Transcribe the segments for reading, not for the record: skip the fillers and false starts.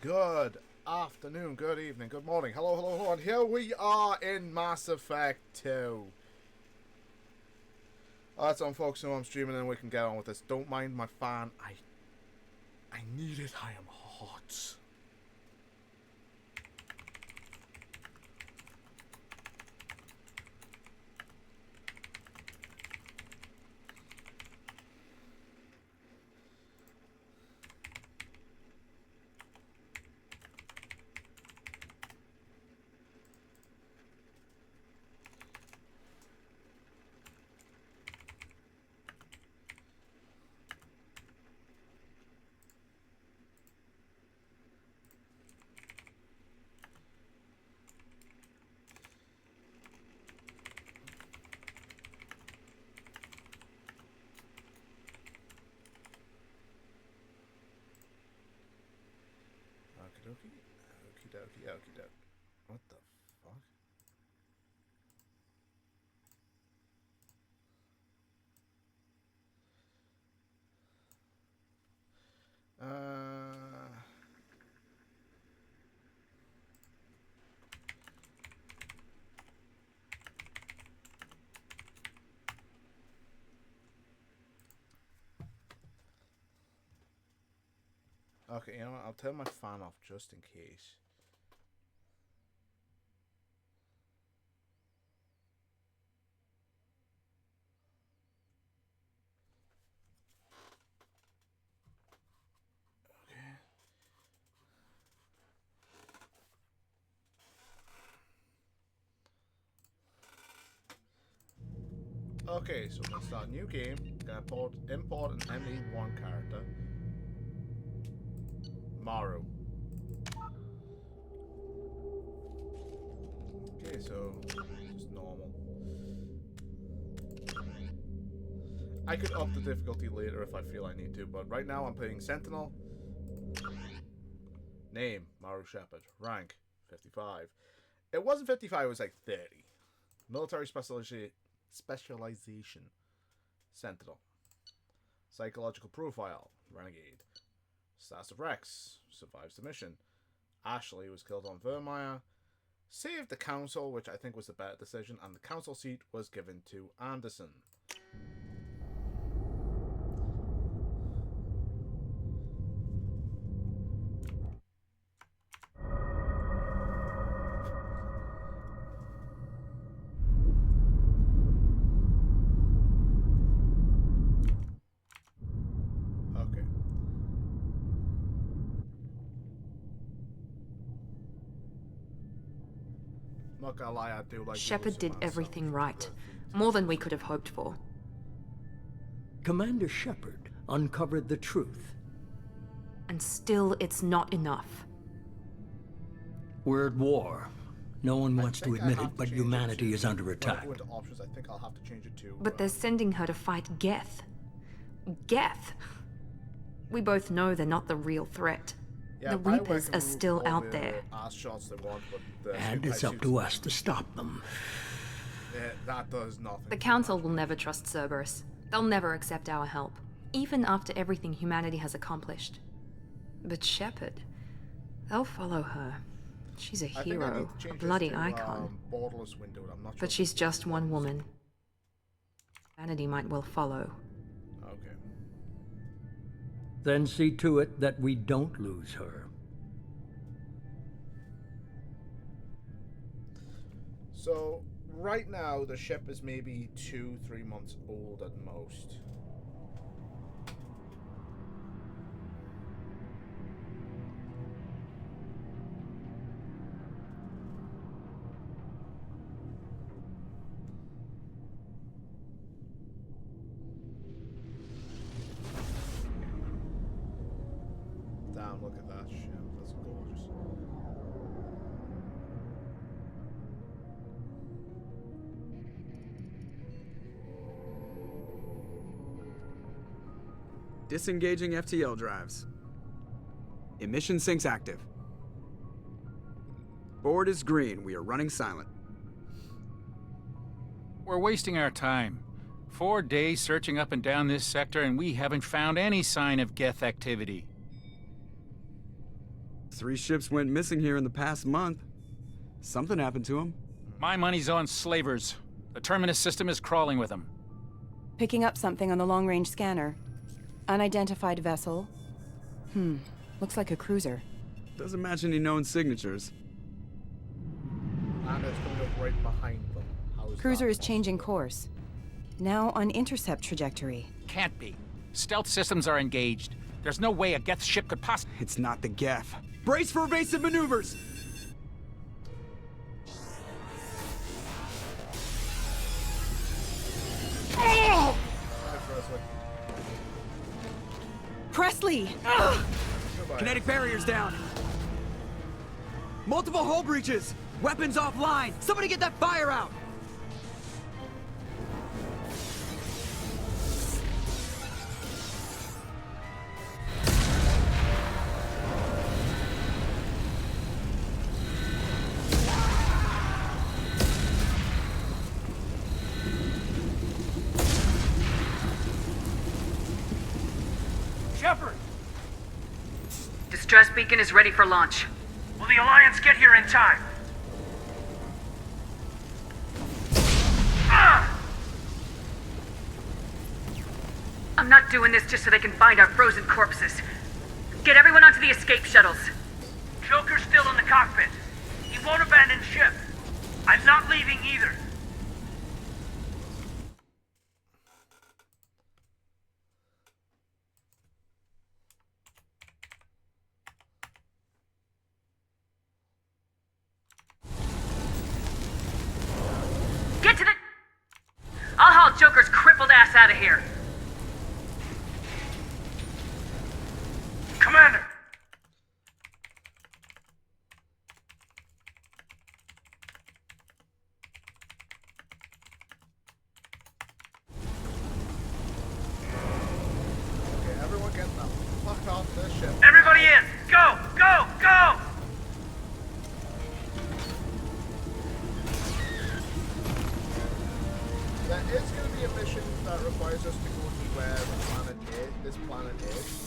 Good afternoon, good evening, good morning. Hello, hello, hello. And here we are in Mass Effect 2. Alright, so folks, know I'm streaming and we can get on with this. Don't mind my fan. I need it. I am hot. Okie dokie. Okie dokie, okie dokie. What the fuck? Okay, you know what? I'll turn my fan off just in case. Okay, so we're gonna start a new game. Gonna import an ME1 character. Maru. Okay, so just normal. I could up the difficulty later if I feel I need to, but right now I'm playing Sentinel. Name, Maru Shepard. Rank, 55. It wasn't 55, it was like 30. Military specialization, Sentinel. Psychological profile, Renegade. Status of Rex, survives the mission. Ashley was killed on Vermeer. Saved the council, which I think was the better decision, and the council seat was given to Anderson. Not gonna lie, I do like Shepard did everything right. More than we could have hoped for. Commander Shepard uncovered the truth. And still, it's not enough. We're at war. No one wants to admit it, but humanity is under attack. Options, I think I'll have to change it to, But they're sending her to fight Geth. Geth! We both know they're not the real threat. yeah, The Reapers are still out there. Shots they want, but And it's up to us to stop them. Yeah, that does nothing. The Council will never trust Cerberus. They'll never accept our help, even after everything humanity has accomplished. But Shepard, they'll follow her. She's a hero, a bloody icon. Borderless window. I'm not sure But she's just one woman. Humanity might well follow. Okay. Then see to it that we don't lose her. So, right now, the ship is maybe 2-3 months old at most. Damn, look at that ship. That's gorgeous. Disengaging FTL drives. Emission sinks active. Board is green. We are running silent. We're wasting our time. 4 days searching up and down this sector, and we haven't found any sign of Geth activity. 3 ships went missing here in the past month. Something happened to them. My money's on slavers. The Terminus system is crawling with them. Picking up something on the long-range scanner. Unidentified vessel. Looks like a cruiser. Doesn't match any known signatures. And it's coming up right behind them. How is Cruiser that is changing course. Now on intercept trajectory. Can't be. Stealth systems are engaged. There's no way a Geth ship could possibly... It's not the Geth. Brace for evasive maneuvers! Hi, Presley! Goodbye. Kinetic barriers down. Multiple hull breaches. Weapons offline. Somebody get that fire out. Shepard! Distress beacon is ready for launch. Will the Alliance get here in time? Ah! I'm not doing this just so they can find our frozen corpses. Get everyone onto the escape shuttles. Joker's still in the cockpit. He won't abandon ship. I'm not leaving either. Get to the... I'll haul Joker's crippled ass out of here. Commander! Okay, everyone get the fuck off this ship. Everybody in! Go! Go! Go! There is going to be a mission that requires us to go to where the planet is. This planet is.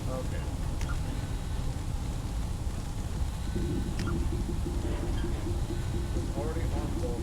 Okay. Already on board.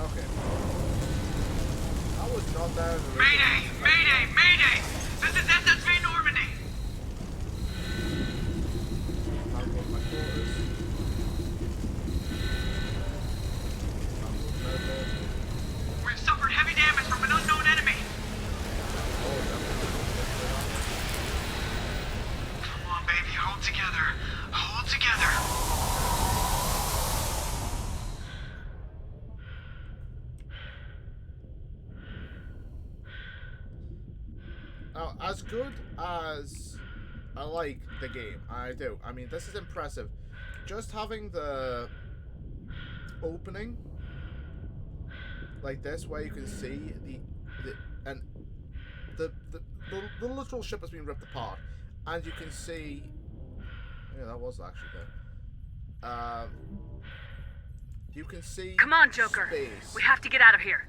Okay. I was not there. Mayday! Mayday! Mayday! This is SSV Normandy! I'll go to my quarters. I'll go to medical. We've suffered heavy damage from an unknown enemy! Oh, Come on, baby, hold together. Hold together. Now, as good as I like the game, I do. I mean, this is impressive. Just having the opening like this, where you can see the literal ship has been ripped apart, and you can see. Yeah, that was actually there. You can see. Come on, Joker. Space. We have to get out of here.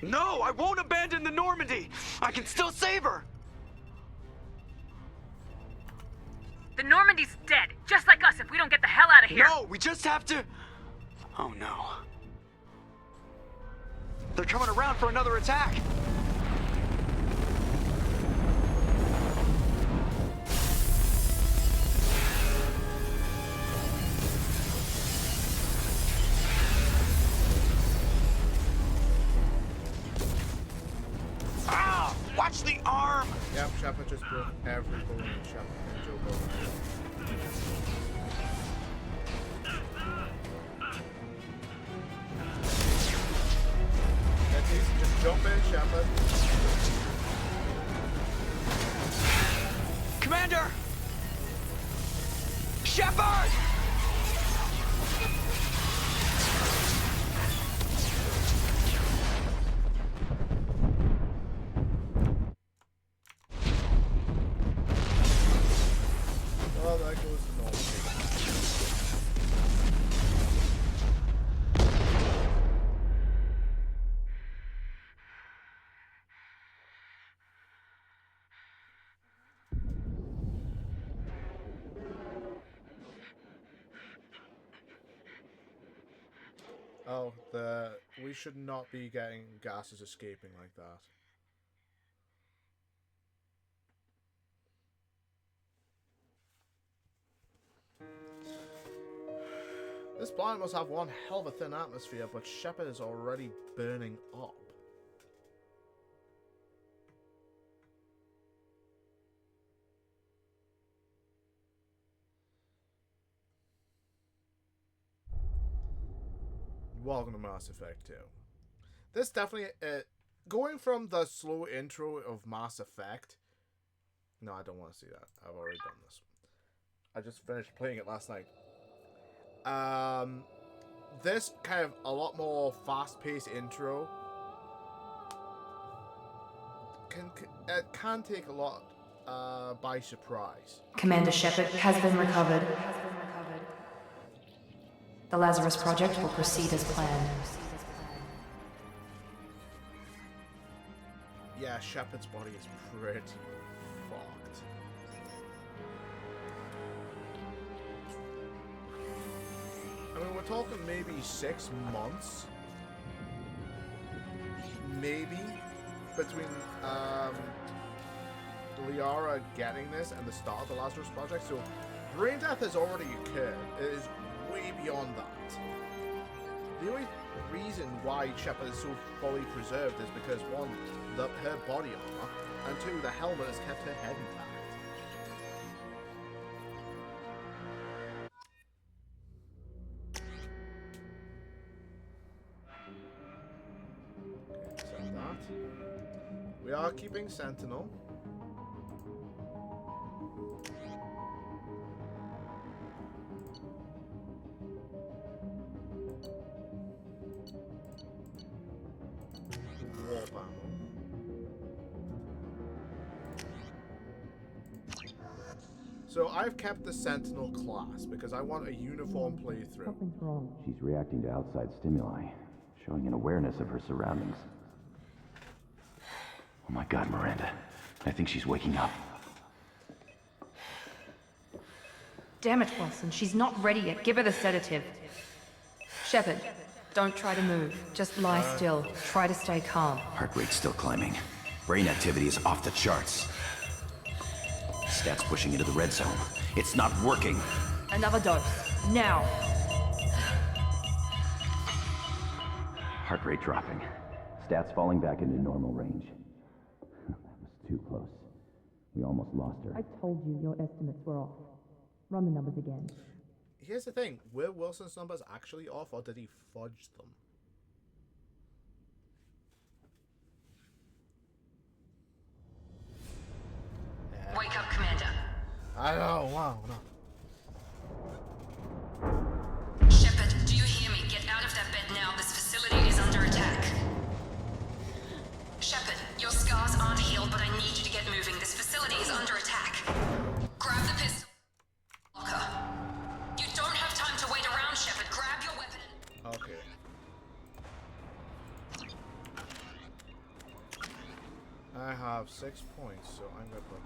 No, I won't abandon the Normandy. I can still save her. The Normandy's dead, just like us if we don't get the hell out of here. No, we just have to... Oh no. They're coming around for another attack. Ah! Watch the arm! Yep, Shepard just broke every bone in Shepard and Joe bone. That's easy, just jump in, Shepard. Commander! Shepard! Well, that goes to normal. Oh, we should not be getting gases escaping like that. This planet must have one hell of a thin atmosphere, but Shepard is already burning up. Welcome to Mass Effect 2. This definitely, going from the slow intro of Mass Effect. No, I don't want to see that. I've already done this. I just finished playing it last night. This kind of a lot more fast-paced intro can take a lot by surprise. Commander Shepard has been recovered. The Lazarus Project will proceed as planned. Yeah, Shepard's body is pretty fucked. I mean, we're talking maybe 6 months. Maybe between Liara getting this and the start of the Lazarus Project. So brain death has already occurred. It is way beyond that. The only reason why Shepard is so fully preserved is because one, her body armor, and two, the helmet has kept her head intact. Okay, set that. We are keeping Sentinel. Warp ammo. So I've kept the Sentinel class because I want a uniform playthrough. Something's wrong. She's reacting to outside stimuli, showing an awareness of her surroundings. Oh my God, Miranda. I think she's waking up. Damn it, Wilson. She's not ready yet. Give her the sedative. Shepard, don't try to move. Just lie still. Try to stay calm. Heart rate's still climbing. Brain activity is off the charts. Stats pushing into the red zone. It's not working. Another dose. Now. Heart rate dropping. Stats falling back into normal range. That was too close. We almost lost her. I told you your estimates were off. Run the numbers again. Here's the thing, were Wilson's numbers actually off or did he fudge them? Wake up, Commander. I know, wow, no. Shepard, do you hear me? Get out of that bed now. This facility is under attack. Shepard, your scars aren't healed, but I need you to get moving. This facility is under attack. Grab the pistol. Locker. You don't have time to wait around, Shepard. Grab your weapon. Okay. I have 6 points, so I'm gonna put...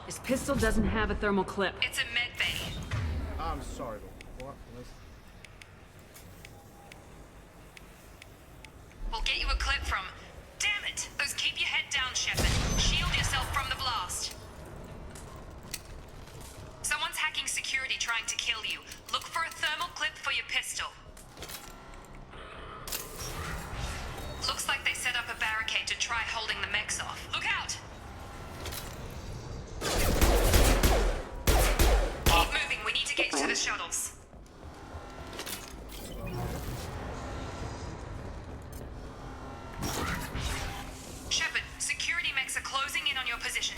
This pistol doesn't have a thermal clip. It's a med bay. I'm sorry, but what? We'll get you a clip from... Damn it! Those keep your head down, Shepard. Shield yourself from the blast. Someone's hacking security trying to kill you. Look for a thermal clip for your pistol. Looks like they set up a barricade to try holding the mechs off. Look out! Keep moving, we need to get to the shuttles. Shepard, security mechs are closing in on your position.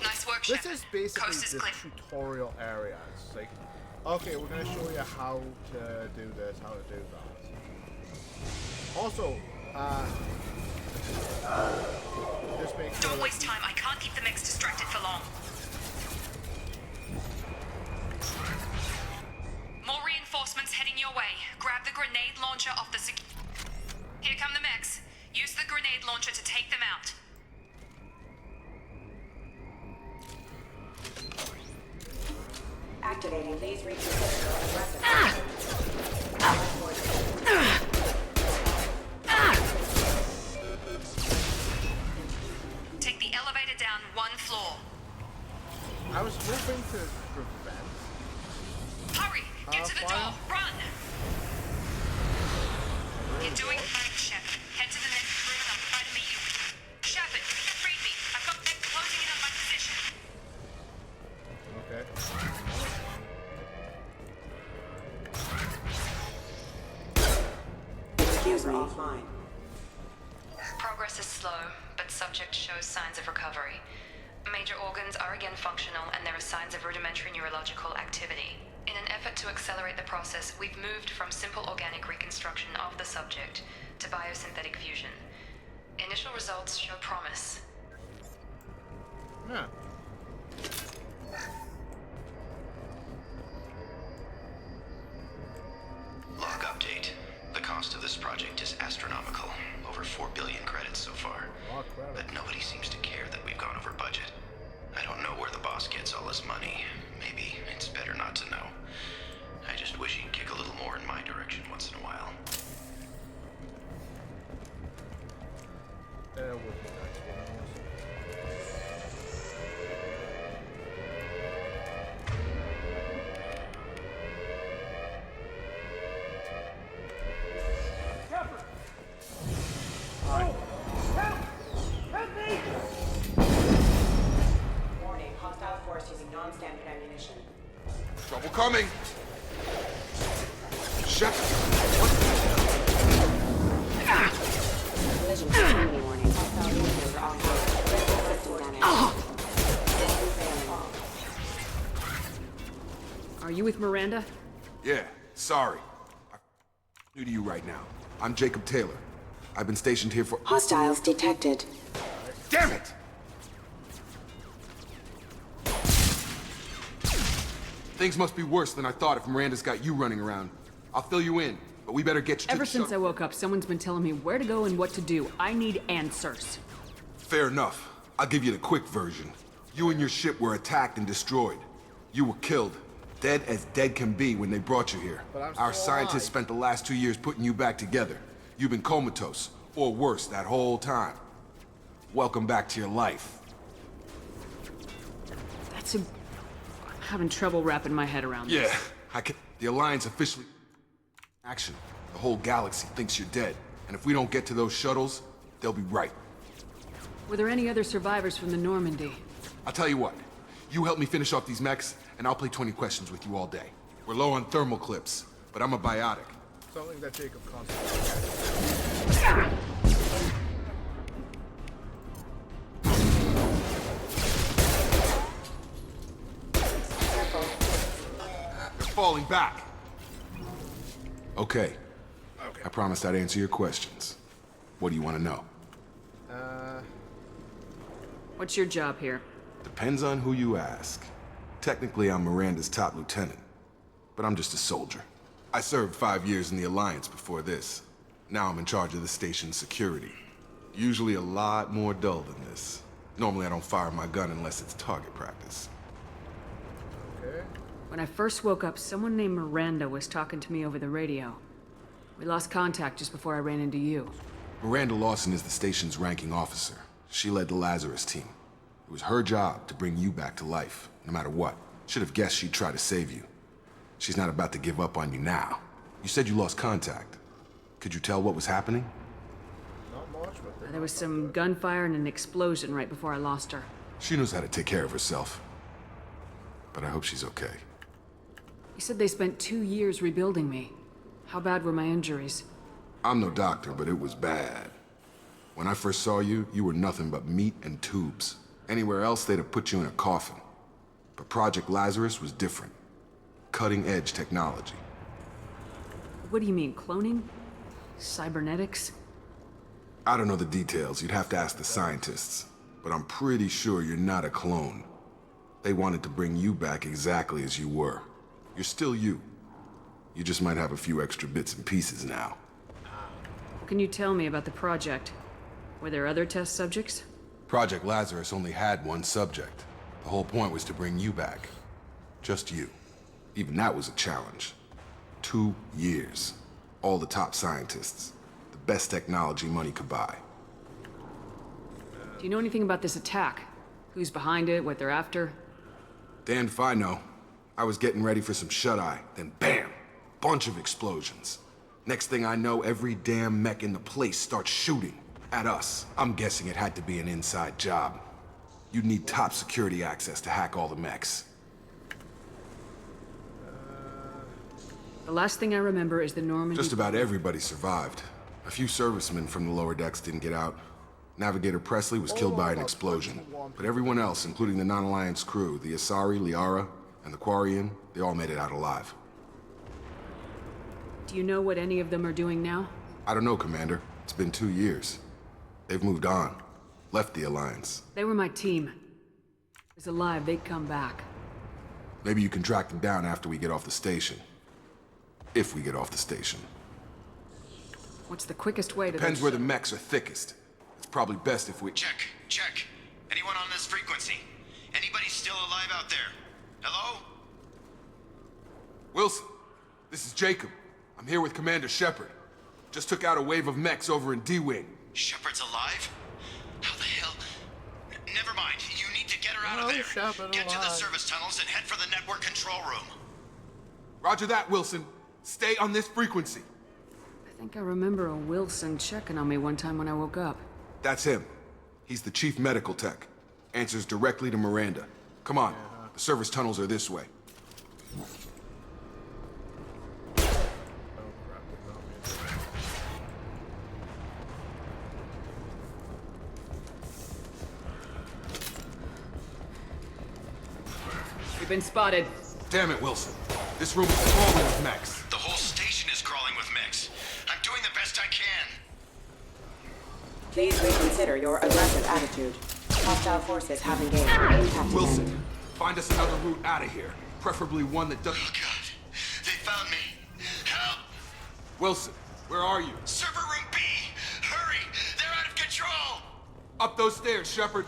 Nice work, This Shepard. is basically Coast is the clear. tutorial area. It's like, okay, we're gonna show you how to do this, how to do that. Also, just make sure Don't waste time. I can't keep the mechs distracted for long. More reinforcements heading your way. Grab the grenade launcher off the Here come the mechs. Use the grenade launcher to take them out. Activating these reconsider aggressive. Take the elevator down one floor. I was hoping to prevent. Hurry! Get to the fire? door! Run! You're doing fine, Shepard. Head to the next room and I'll try to meet you. Shepard, read me. I've got mechs closing in on my position. Okay. Diffuser offline. Progress is slow, but subject shows signs of recovery. Major organs are again functional, and there are signs of rudimentary neurological activity. In an effort to accelerate the process, we've moved from simple organic reconstruction of the subject to biosynthetic fusion. Initial results show promise. Yeah. Log update. The cost of this project is astronomical. Over 4 billion credits so far. But nobody seems to care that we've gone over budget. I don't know where the boss gets all his money. Maybe it's better not to know. I just wish he'd kick a little more in my direction once in a while. Would be nice one. Warning, hostile force using non-standard ammunition. Trouble coming! Shut Collision proximity warning. Hostile users are offline. System damage. System failing. Are you with Miranda? Yeah, sorry. I'm new to you right now. I'm Jacob Taylor. I've been stationed here for— Hostiles detected. Damn it! Things must be worse than I thought if Miranda's got you running around. I'll fill you in, but we better get you to Ever the since I shuttle. woke up, someone's been telling me where to go and what to do. I need answers. Fair enough. I'll give you the quick version. You and your ship were attacked and destroyed. You were killed. Dead as dead can be when they brought you here. But I'm Our still scientists alive. spent the last 2 years putting you back together. You've been comatose, or worse, that whole time. Welcome back to your life. That's a... I'm having trouble wrapping my head around this. Yeah, the Alliance officially... Action. The whole galaxy thinks you're dead. And if we don't get to those shuttles, they'll be right. Were there any other survivors from the Normandy? I'll tell you what. You help me finish off these mechs, and I'll play 20 questions with you all day. We're low on thermal clips, but I'm a biotic. Something that Jacob constantly. They're falling back. Okay. I promised I'd answer your questions. What do you want to know? What's your job here? Depends on who you ask. Technically, I'm Miranda's top lieutenant, but I'm just a soldier. I served 5 years in the Alliance before this. Now I'm in charge of the station's security. Usually a lot more dull than this. Normally I don't fire my gun unless it's target practice. Okay. When I first woke up, someone named Miranda was talking to me over the radio. We lost contact just before I ran into you. Miranda Lawson is the station's ranking officer. She led the Lazarus team. It was her job to bring you back to life, no matter what. Should have guessed she'd try to save you. She's not about to give up on you now. You said you lost contact. Could you tell what was happening? Not much, but There was some gunfire and an explosion right before I lost her. She knows how to take care of herself. But I hope she's okay. You said they spent 2 years rebuilding me. How bad were my injuries? I'm no doctor, but it was bad. When I first saw you, you were nothing but meat and tubes. Anywhere else, they'd have put you in a coffin. But Project Lazarus was different. Cutting-edge technology. What do you mean, cloning? Cybernetics? I don't know the details. You'd have to ask the scientists. But I'm pretty sure you're not a clone. They wanted to bring you back exactly as you were. You're still you. You just might have a few extra bits and pieces now. What can you tell me about the project? Were there other test subjects? Project Lazarus only had one subject. The whole point was to bring you back. Just you. Even that was a challenge. 2 years. All the top scientists. The best technology money could buy. Do you know anything about this attack? Who's behind it, what they're after? Damned if I know. I was getting ready for some shut-eye, then bam! Bunch of explosions. Next thing I know, every damn mech in the place starts shooting. At us. I'm guessing it had to be an inside job. You'd need top security access to hack all the mechs. The last thing I remember is the Normandy... Just about everybody survived. A few servicemen from the lower decks didn't get out. Navigator Presley was killed by an explosion. But everyone else, including the non-Alliance crew, the Asari, Liara, and the Quarian, they all made it out alive. Do you know what any of them are doing now? I don't know, Commander. It's been 2 years. They've moved on. Left the Alliance. They were my team. If he's alive, they'd come back. Maybe you can track them down after we get off the station. If we get off the station. What's the quickest way to... Depends where the mechs are thickest. It's probably best if we... Check. Anyone on this frequency? Anybody still alive out there? Hello? Wilson, this is Jacob. I'm here with Commander Shepard. Just took out a wave of mechs over in D-Wing. Shepard's alive? How the hell? Never mind. You need to get her out of there. Shepard Get to the alive. service tunnels and head for the network control room. Roger that, Wilson. Stay on this frequency. I think I remember a Wilson checking on me one time when I woke up. That's him. He's the chief medical tech. Answers directly to Miranda. Come on. The service tunnels are this way. We've been spotted. Damn it, Wilson. This room is crawling with mechs. The whole station is crawling with mechs. I'm doing the best I can. Please reconsider your aggressive attitude. Hostile forces have engaged. Impact Wilson, event. find us another route out of here. Preferably one that doesn't... Oh, God. They found me. Help! Wilson, where are you? Server room B! Hurry! They're out of control! Up those stairs, Shepard.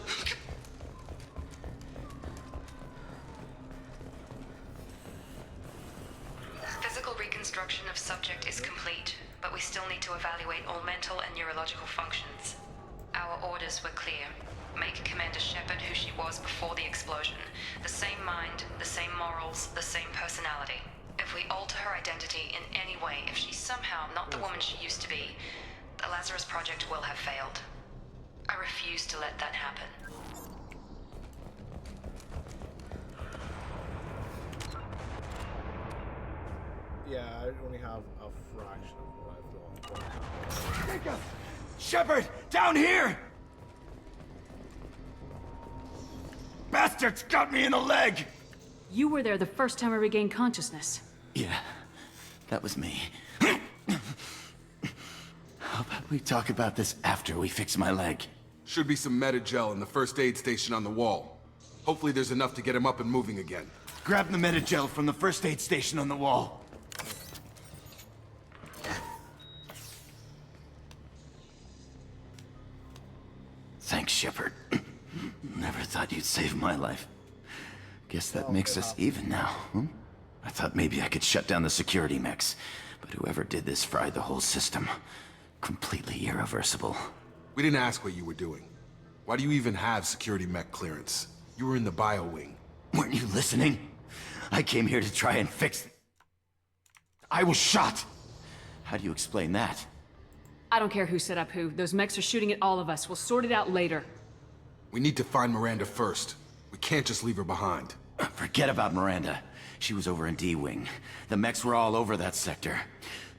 Physical reconstruction of subject is complete, but we still need to evaluate all mental and neurological functions. Our orders were clear. Make Commander Shepard who she was before the explosion. The same mind, the same morals, the same personality. If we alter her identity in any way, if she's somehow not the woman she used to be, the Lazarus Project will have failed. I refuse to let that happen. Yeah, I only have a fraction of what I've done. Shepard, down here! Bastards got me in the leg! You were there the first time I regained consciousness. Yeah, that was me. How about we talk about this after we fix my leg? Should be some meta-gel in the first aid station on the wall. Hopefully there's enough to get him up and moving again. Grab the meta-gel from the first aid station on the wall. Thanks, Shepard. Never thought you'd save my life. Guess that makes us even now, huh? I thought maybe I could shut down the security mechs, but whoever did this fried the whole system. Completely irreversible. We didn't ask what you were doing. Why do you even have security mech clearance? You were in the bio wing. Weren't you listening? I came here to try and fix... I was shot! How do you explain that? I don't care who set up who. Those mechs are shooting at all of us. We'll sort it out later. We need to find Miranda first. We can't just leave her behind. Forget about Miranda. She was over in D-Wing. The mechs were all over that sector.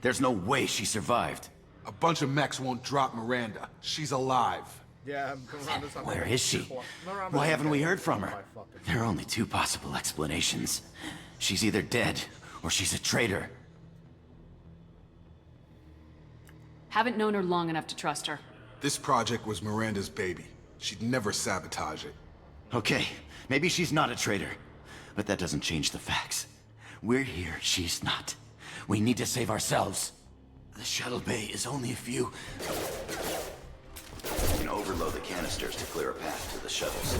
There's no way she survived. A bunch of mechs won't drop Miranda. She's alive. Yeah, where is she? Why haven't we heard from her? There are only two possible explanations. She's either dead, or she's a traitor. Haven't known her long enough to trust her. This project was Miranda's baby. She'd never sabotage it. Okay, maybe she's not a traitor. But that doesn't change the facts. We're here, she's not. We need to save ourselves. The shuttle bay is only a few... You can overload the canisters to clear a path to the shuttles.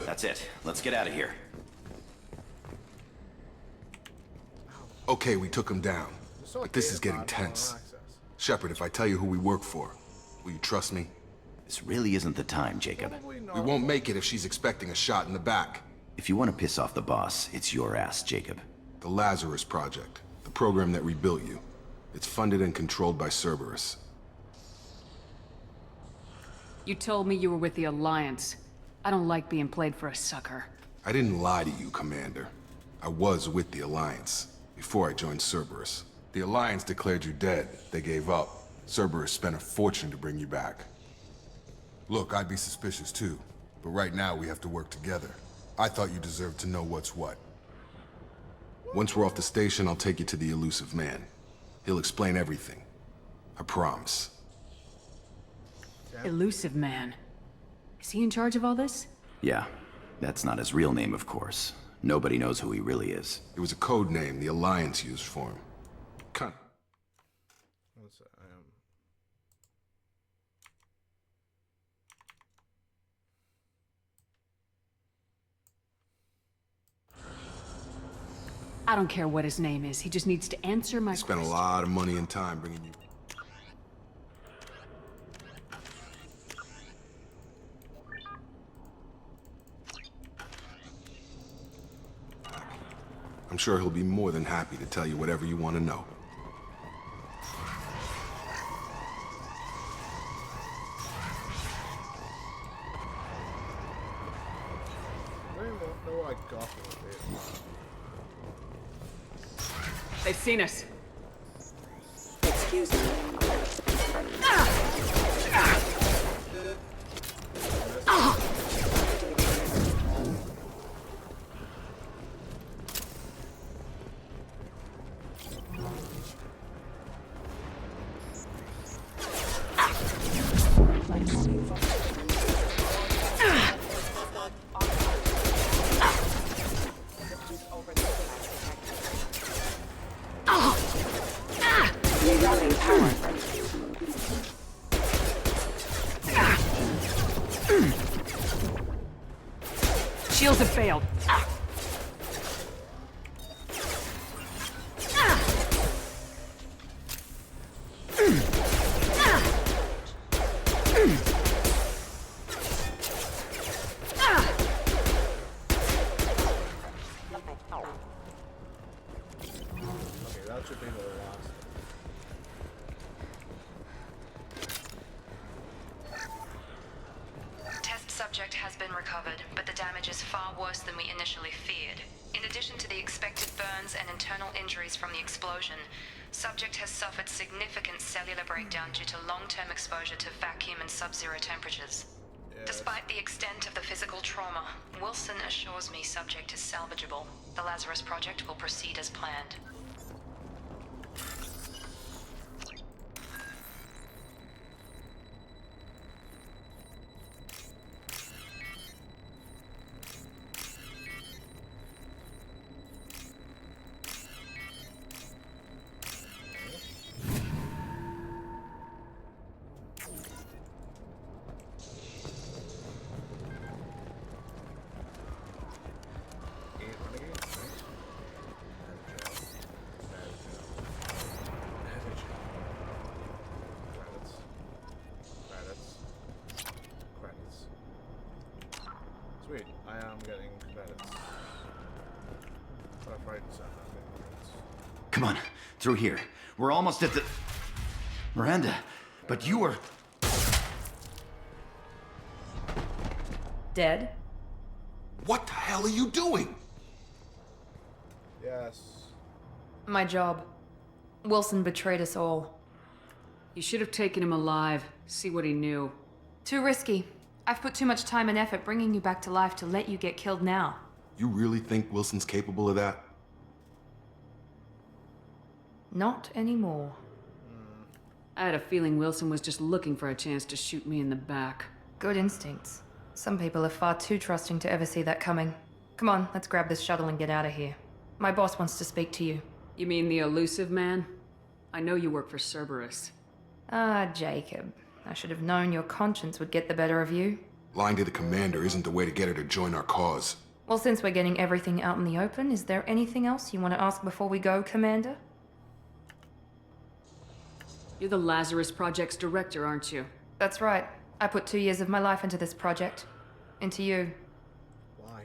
That's it. Let's get out of here. Okay, we took him down. But this is getting tense. Shepard, if I tell you who we work for, will you trust me? This really isn't the time, Jacob. We won't make it if she's expecting a shot in the back. If you want to piss off the boss, it's your ass, Jacob. The Lazarus Project. The program that rebuilt you. It's funded and controlled by Cerberus. You told me you were with the Alliance. I don't like being played for a sucker. I didn't lie to you, Commander. I was with the Alliance, before I joined Cerberus. The Alliance declared you dead. They gave up. Cerberus spent a fortune to bring you back. Look, I'd be suspicious too, but right now we have to work together. I thought you deserved to know what's what. Once we're off the station, I'll take you to the elusive man. He'll explain everything. I promise. Elusive man. Is he in charge of all this? Yeah. That's not his real name, of course. Nobody knows who he really is. It was a code name the Alliance used for him. Kind. I don't care what his name is. He just needs to answer my question. Spent a lot of money and time bringing you... I'm sure he'll be more than happy to tell you whatever you want to know. I don't know what I got with it. They've seen us. Excuse me. Shields have failed. Okay, that should be the last. Test subject has been recovered, but the damage is far worse than we initially feared. In addition to the expected burns and internal injuries from the explosion, subject has suffered significant cellular breakdown due to long-term exposure to vacuum and sub-zero temperatures. Yes. Despite the extent of the physical trauma, Wilson assures me subject is salvageable. The Lazarus Project will proceed as planned. Come on, through here. We're almost at the... Miranda, but you were... Dead? What the hell are you doing? Yes. My job. Wilson betrayed us all. You should have taken him alive. See what he knew. Too risky. I've put too much time and effort bringing you back to life to let you get killed now. You really think Wilson's capable of that? Not anymore. I had a feeling Wilson was just looking for a chance to shoot me in the back. Good instincts. Some people are far too trusting to ever see that coming. Come on, let's grab this shuttle and get out of here. My boss wants to speak to you. You mean the elusive man? I know you work for Cerberus. Ah, Jacob. I should have known your conscience would get the better of you. Lying to the commander isn't the way to get her to join our cause. Well, since we're getting everything out in the open, is there anything else you want to ask before we go, Commander? You're the Lazarus Project's director, aren't you? That's right. I put 2 years of my life into this project. Into you. Why?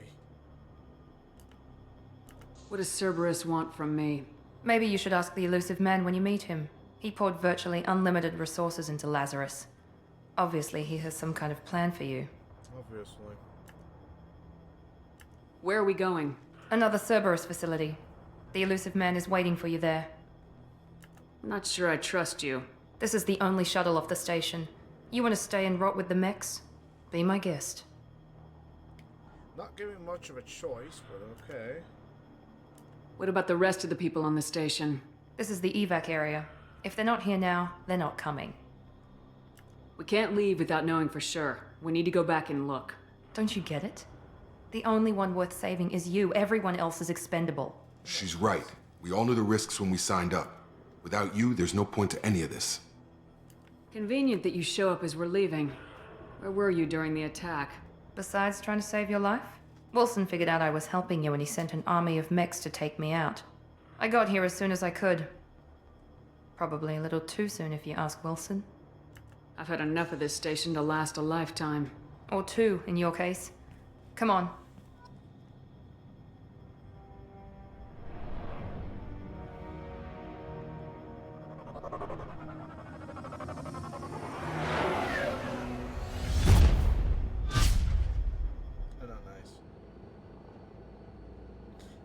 What does Cerberus want from me? Maybe you should ask the elusive man when you meet him. He poured virtually unlimited resources into Lazarus. Obviously, he has some kind of plan for you. Obviously. Where are we going? Another Cerberus facility. The elusive man is waiting for you there. I'm not sure I trust you. This is the only shuttle off the station. You want to stay and rot with the mechs? Be my guest. Not giving much of a choice, but okay. What about the rest of the people on the station? This is the evac area. If they're not here now, they're not coming. We can't leave without knowing for sure. We need to go back and look. Don't you get it? The only one worth saving is you. Everyone else is expendable. She's right. We all knew the risks when we signed up. Without you, there's no point to any of this. Convenient that you show up as we're leaving. Where were you during the attack? Besides trying to save your life? Wilson figured out I was helping you and he sent an army of mechs to take me out. I got here as soon as I could. Probably a little too soon if you ask Wilson. I've had enough of this station to last a lifetime. Or two, in your case. Come on.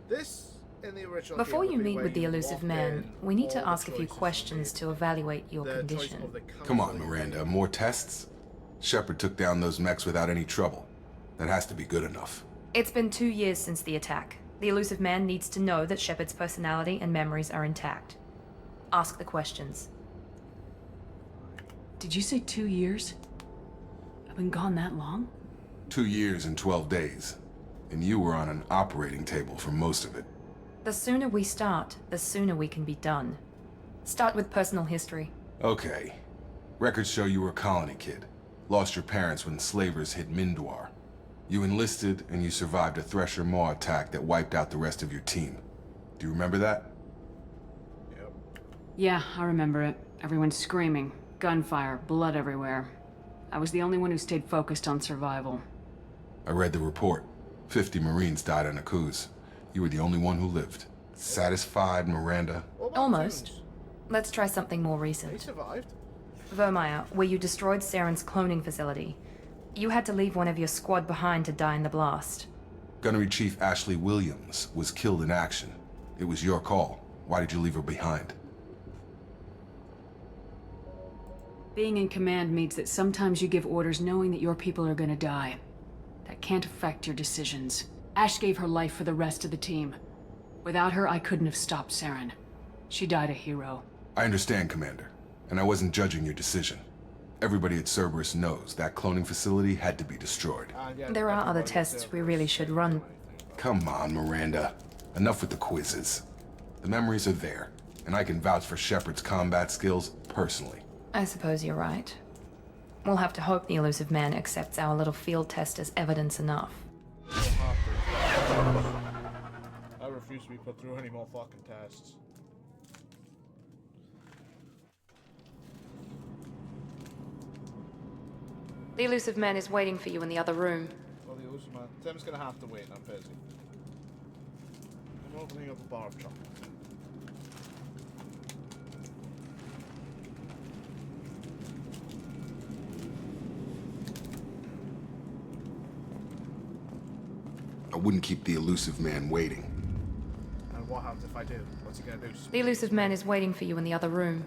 This, in the original Before game, you would be meet where with the you elusive walk man, in, we need all to the ask a few choices questions made, to evaluate your the choice condition. of the Come on, council. Miranda. More tests? Shepard took down those mechs without any trouble. That has to be good enough. It's been 2 years since the attack. The elusive man needs to know that Shepard's personality and memories are intact. Ask the questions. Did you say 2 years? I've been gone that long? 2 years and 12 days. And you were on an operating table for most of it. The sooner we start, the sooner we can be done. Start with personal history. Okay. Records show you were a colony kid. Lost your parents when slavers hit Mindwar. You enlisted, and you survived a Thresher Maw attack that wiped out the rest of your team. Do you remember that? Yep. Yeah, I remember it. Everyone screaming, gunfire, blood everywhere. I was the only one who stayed focused on survival. I read the report. 50 Marines died on a cruise. You were the only one who lived. Satisfied, Miranda? Almost. Tunes? Let's try something more He recent. survived. Vermeer, where you destroyed Saren's cloning facility. You had to leave one of your squad behind to die in the blast. Gunnery Chief Ashley Williams was killed in action. It was your call. Why did you leave her behind? Being in command means that sometimes you give orders knowing that your people are gonna die. That can't affect your decisions. Ash gave her life for the rest of the team. Without her, I couldn't have stopped Saren. She died a hero. I understand, Commander. And I wasn't judging your decision. Everybody at Cerberus knows that cloning facility had to be destroyed. There are other tests we really should run. Come on, Miranda. Enough with the quizzes. The memories are there, and I can vouch for Shepard's combat skills personally. I suppose you're right. We'll have to hope the elusive man accepts our little field test as evidence enough. I refuse to be put through any more fucking tests. The elusive man is waiting for you in the other room. Well, the elusive man. Tim's gonna have to wait. I'm busy. I'm opening up a bar of chocolate. wouldn't keep the elusive man waiting. And what happens if I do? What's he gonna do? The elusive man is waiting for you in the other room.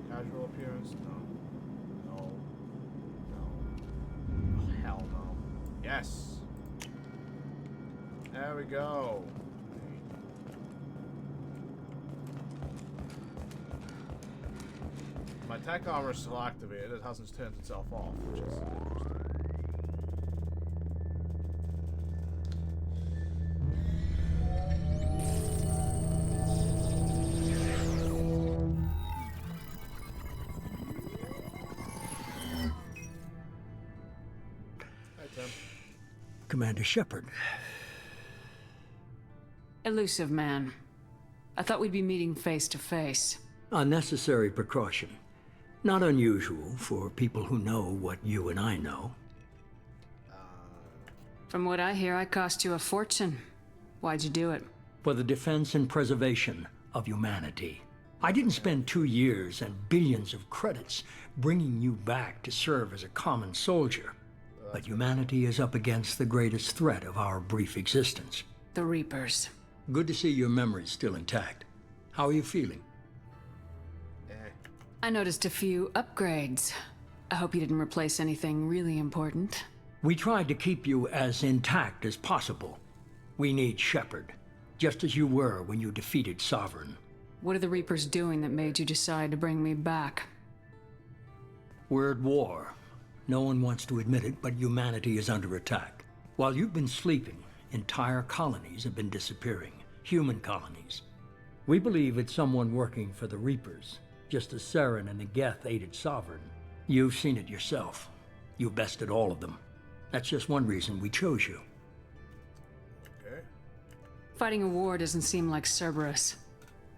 Casual appearance? No. No. No. Oh, hell no. Yes! There we go. My tech armor is still activated. It hasn't turned itself off, which is interesting. Commander Shepard. Elusive man. I thought we'd be meeting face to face. A necessary precaution. Not unusual for people who know what you and I know. From what I hear, I cost you a fortune. Why'd you do it? For the defense and preservation of humanity. I didn't spend 2 years and billions of credits bringing you back to serve as a common soldier. But humanity is up against the greatest threat of our brief existence. The Reapers. Good to see your memory's still intact. How are you feeling? I noticed a few upgrades. I hope you didn't replace anything really important. We tried to keep you as intact as possible. We need Shepard, just as you were when you defeated Sovereign. What are the Reapers doing that made you decide to bring me back? We're at war. No one wants to admit it, but humanity is under attack. While you've been sleeping, entire colonies have been disappearing. Human colonies. We believe it's someone working for the Reapers, just as Saren and the Geth aided Sovereign. You've seen it yourself. You bested all of them. That's just one reason we chose you. Okay. Fighting a war doesn't seem like Cerberus.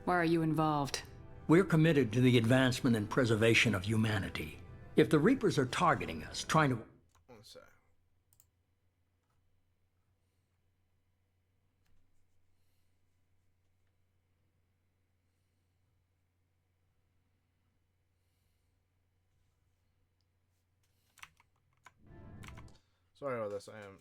Why are you involved? We're committed to the advancement and preservation of humanity. If the Reapers are targeting us, trying to... One sec. Sorry about this, I am...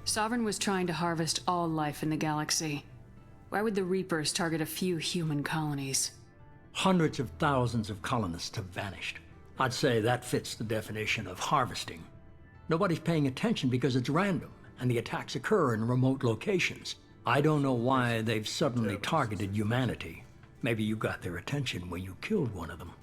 Sovereign was trying to harvest all life in the galaxy. Why would the Reapers target a few human colonies? Hundreds of thousands of colonists have vanished. I'd say that fits the definition of harvesting. Nobody's paying attention because it's random, and the attacks occur in remote locations. I don't know why they've suddenly targeted humanity. Maybe you got their attention when you killed one of them.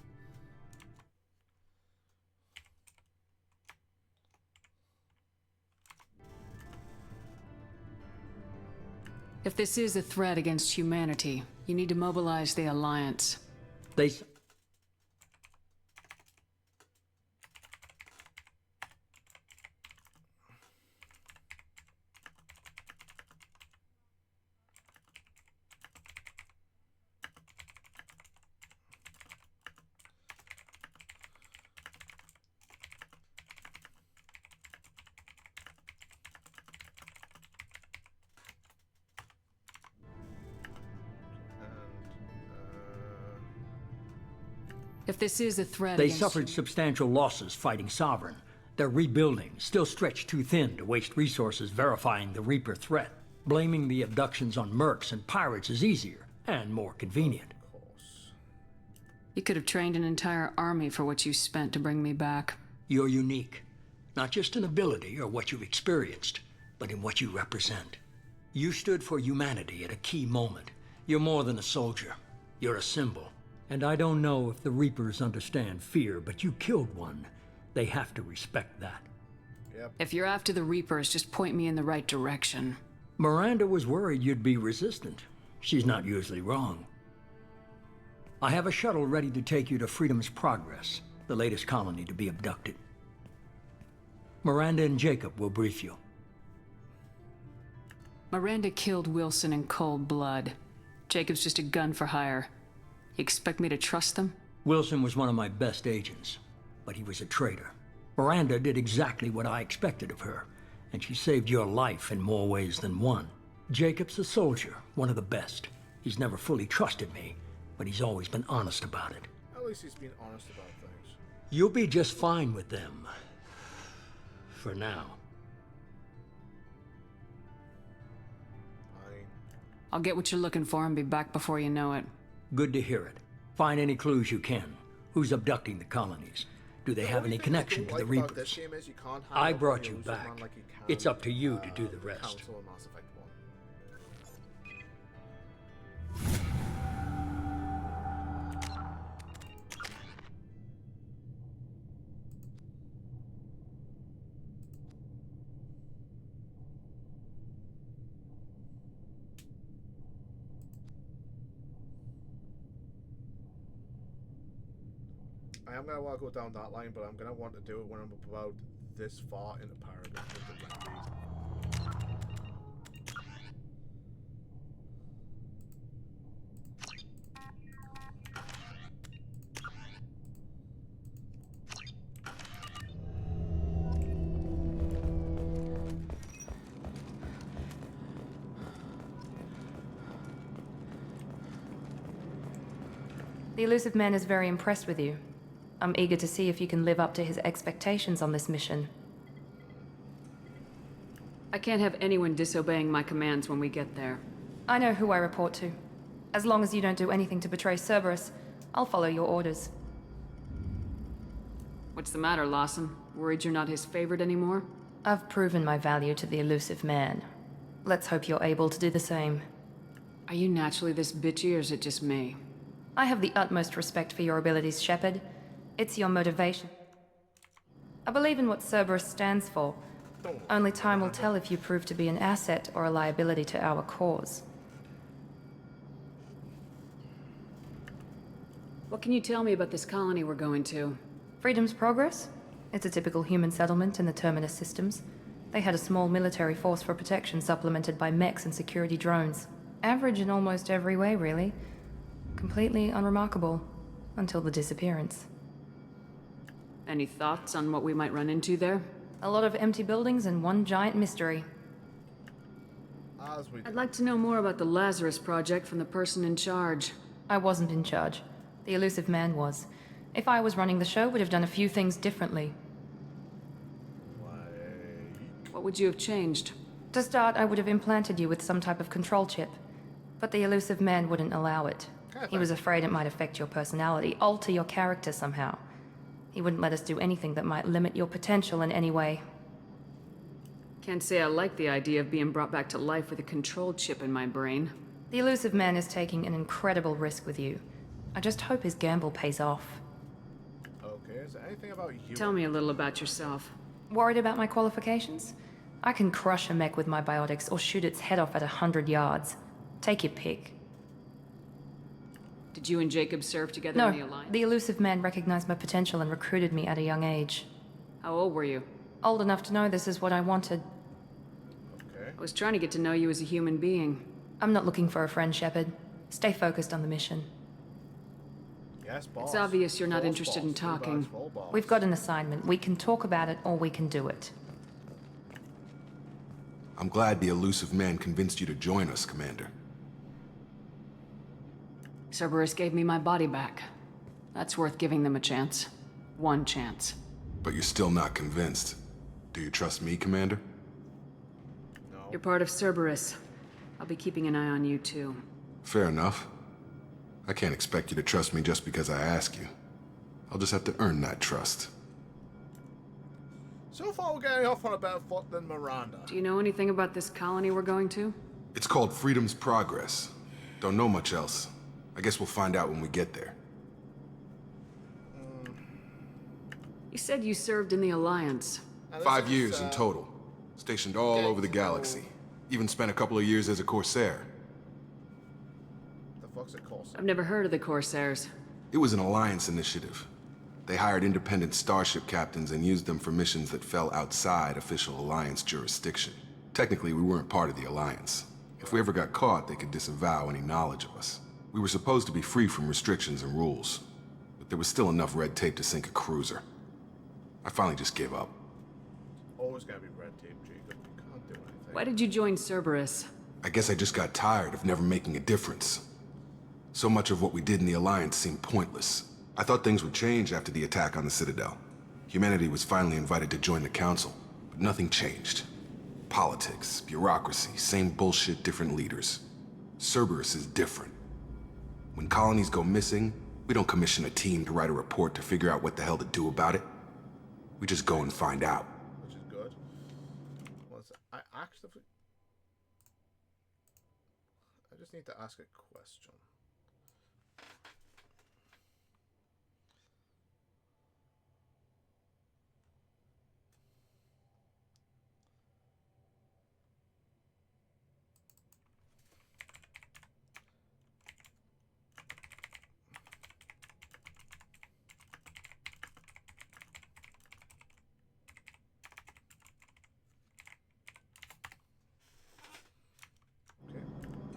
If this is a threat against humanity, you need to mobilize the Alliance. They... If this is a threat They suffered substantial losses fighting Sovereign. They're rebuilding, still stretched too thin to waste resources verifying the Reaper threat. Blaming the abductions on mercs and pirates is easier, and more convenient. You could have trained an entire army for what you spent to bring me back. You're unique. Not just in ability or what you've experienced, but in what you represent. You stood for humanity at a key moment. You're more than a soldier. You're a symbol. And I don't know if the Reapers understand fear, but you killed one. They have to respect that. Yep. If you're after the Reapers, just point me in the right direction. Miranda was worried you'd be resistant. She's not usually wrong. I have a shuttle ready to take you to Freedom's Progress, the latest colony to be abducted. Miranda and Jacob will brief you. Miranda killed Wilson in cold blood. Jacob's just a gun for hire. You expect me to trust them? Wilson was one of my best agents, but he was a traitor. Miranda did exactly what I expected of her, and she saved your life in more ways than one. Jacob's a soldier, one of the best. He's never fully trusted me, but he's always been honest about it. At least he's been honest about things. You'll be just fine with them. For now. I'll get what you're looking for and be back before you know it. Good to hear it. Find any clues you can. Who's abducting the colonies? Do they have any connection to the Reapers? I brought you back. It's up to you to do the rest. I am going to want to go down that line, but I'm going to want to do it when I'm about this far into Paragon. The Elusive Man is very impressed with you. I'm eager to see if you can live up to his expectations on this mission. I can't have anyone disobeying my commands when we get there. I know who I report to. As long as you don't do anything to betray Cerberus, I'll follow your orders. What's the matter, Lawson? Worried you're not his favorite anymore? I've proven my value to the Elusive Man. Let's hope you're able to do the same. Are you naturally this bitchy, or is it just me? I have the utmost respect for your abilities, Shepard. It's your motivation. I believe in what Cerberus stands for. Only time will tell if you prove to be an asset or a liability to our cause. What can you tell me about this colony we're going to? Freedom's Progress? It's a typical human settlement in the Terminus systems. They had a small military force for protection supplemented by mechs and security drones. Average in almost every way, really. Completely unremarkable. Until the disappearance. Any thoughts on what we might run into there? A lot of empty buildings and one giant mystery. I'd like to know more about the Lazarus Project from the person in charge. I wasn't in charge. The Elusive Man was. If I was running the show, would have done a few things differently. What would you have changed? To start, I would have implanted you with some type of control chip. But the elusive man wouldn't allow it. He was afraid it might affect your personality, alter your character somehow. He wouldn't let us do anything that might limit your potential in any way. Can't say I like the idea of being brought back to life with a control chip in my brain. The elusive man is taking an incredible risk with you. I just hope his gamble pays off. Okay, is there anything about you? Tell me a little about yourself. Worried about my qualifications? I can crush a mech with my biotics or shoot its head off at 100 yards. Take your pick. Did you and Jacob serve together No, in the Alliance? the elusive man recognized my potential and recruited me at a young age. How old were you? Old enough to know this is what I wanted. Okay. I was trying to get to know you as a human being. I'm not looking for a friend, Shepard. Stay focused on the mission. Yes, boss. It's obvious you're not Boss, interested in boss, talking. full boss. We've got an assignment. We can talk about it or we can do it. I'm glad the elusive man convinced you to join us, Commander. Cerberus gave me my body back. That's worth giving them a chance. One chance. But you're still not convinced. Do you trust me, Commander? No. You're part of Cerberus. I'll be keeping an eye on you, too. Fair enough. I can't expect you to trust me just because I ask you. I'll just have to earn that trust. So far, we're getting off on a better foot than Miranda. Do you know anything about this colony we're going to? It's called Freedom's Progress. Don't know much else. I guess we'll find out when we get there. You said you served in the Alliance. 5 years in total. Stationed all over the galaxy. Even spent a couple of years as a Corsair. The fuck's a Corsair? I've never heard of the Corsairs. It was an Alliance initiative. They hired independent starship captains and used them for missions that fell outside official Alliance jurisdiction. Technically, we weren't part of the Alliance. If we ever got caught, they could disavow any knowledge of us. We were supposed to be free from restrictions and rules, but there was still enough red tape to sink a cruiser. I finally just gave up. Always gotta be red tape, Jacob. You can't do anything. Why did you join Cerberus? I guess I just got tired of never making a difference. So much of what we did in the Alliance seemed pointless. I thought things would change after the attack on the Citadel. Humanity was finally invited to join the Council, but nothing changed. Politics, bureaucracy, same bullshit, different leaders. Cerberus is different. When colonies go missing, we don't commission a team to write a report to figure out what the hell to do about it. We just go and find out. Which is good. I actively... I just need to ask a question.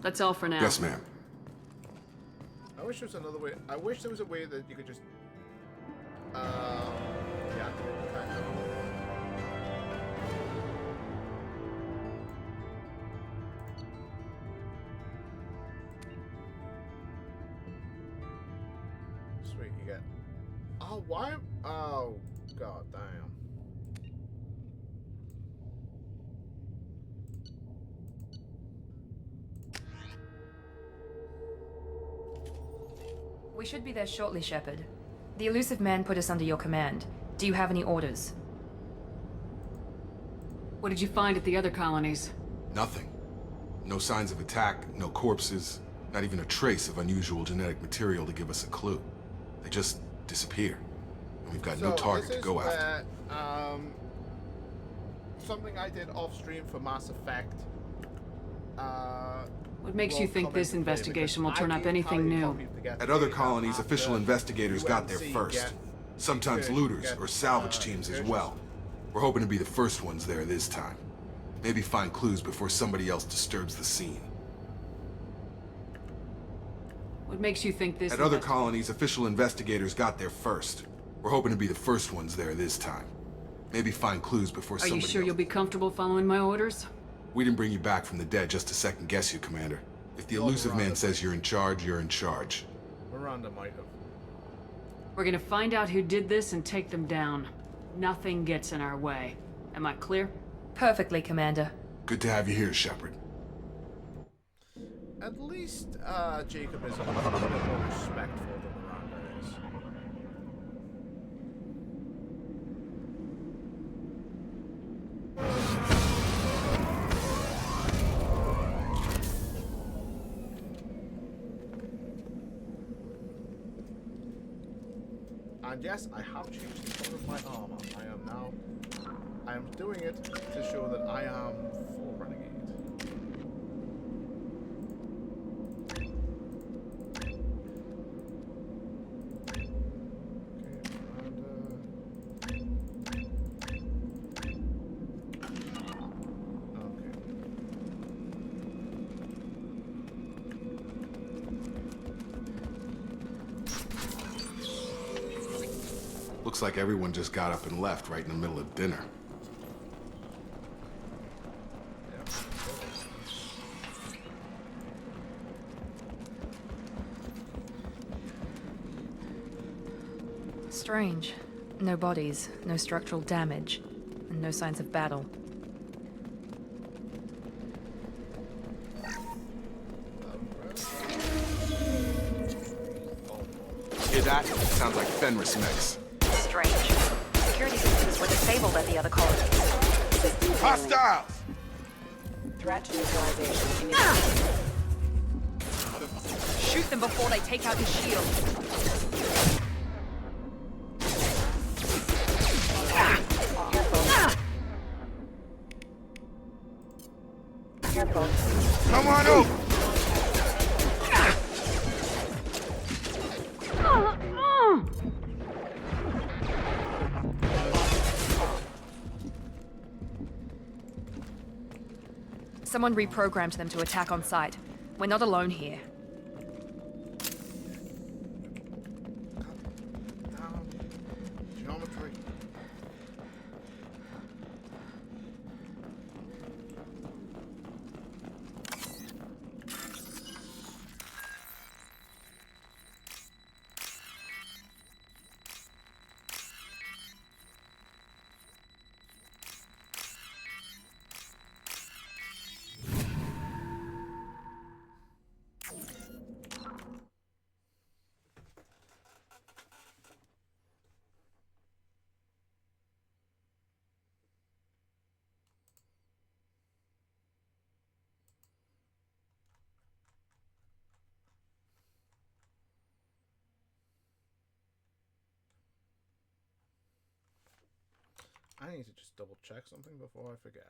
That's all for now. Yes, ma'am. I wish there was another way. I wish there was a way that you could just deactivate the timer. Sweet, you get. Oh, why? Oh, god damn. We should be there shortly, Shepard. The elusive man put us under your command. Do you have any orders? What did you find at the other colonies? Nothing. No signs of attack, no corpses, not even a trace of unusual genetic material to give us a clue. They just disappear. And we've got no target to go after. Something I did off stream for Mass Effect. What makes you think this investigation will turn up anything new? At other colonies, official investigators got there first. Sometimes looters or salvage teams as well. We're hoping to be the first ones there this time. Maybe find clues before somebody else disturbs the scene. What makes you think this... At other colonies, official investigators got there first. We're hoping to be the first ones there this time. Maybe find clues before somebody else... Are you sure you'll be comfortable following my orders? We didn't bring you back from the dead just to second guess you, Commander. If the elusive man says you're in charge, you're in charge. Miranda might have. We're gonna find out who did this and take them down. Nothing gets in our way. Am I clear? Perfectly, Commander. Good to have you here, Shepard. At least Jacob is a little bit more respectful than Miranda is. And yes, I have changed the color of my armor. I am doing it to show that I am full renegade. Looks like everyone just got up and left right in the middle of dinner. Strange. No bodies, no structural damage, and no signs of battle. Hear that? Sounds like Fenris mechs. Strange. Security systems were disabled at the other colony. Hostiles! Threat neutralization. Shoot them before they take out his shield. Careful. Come on over! Someone reprogrammed them to attack on sight. We're not alone here. Geometry. I need to just double check something before I forget.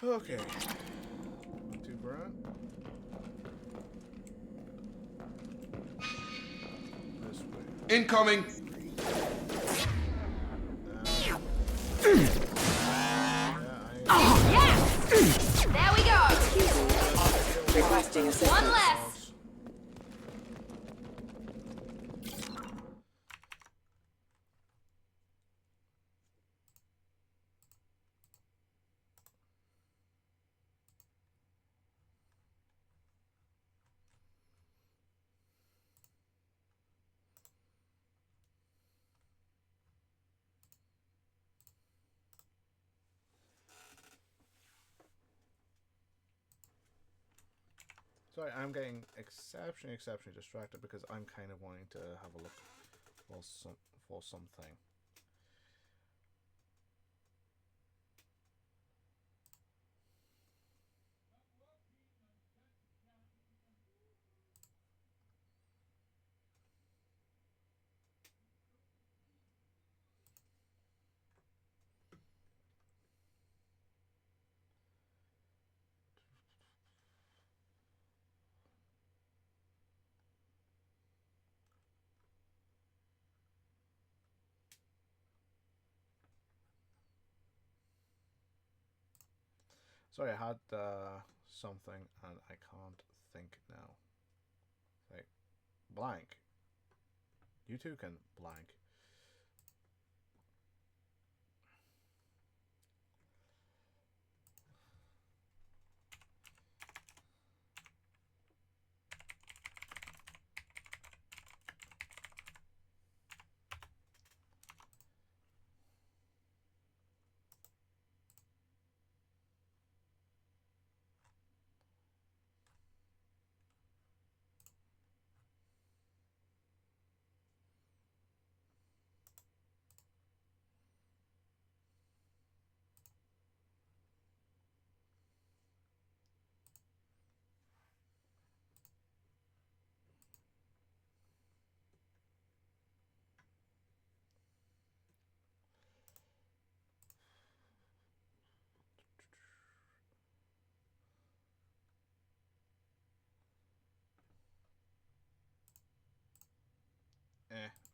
Okay. Not too bad. This way. Incoming! Oh, yeah! There Requesting assistance. One less! Sorry, I'm getting exceptionally distracted because I'm kind of wanting to have a look for something. Sorry, I had something and I can't think now. Like, blank. You too can blank.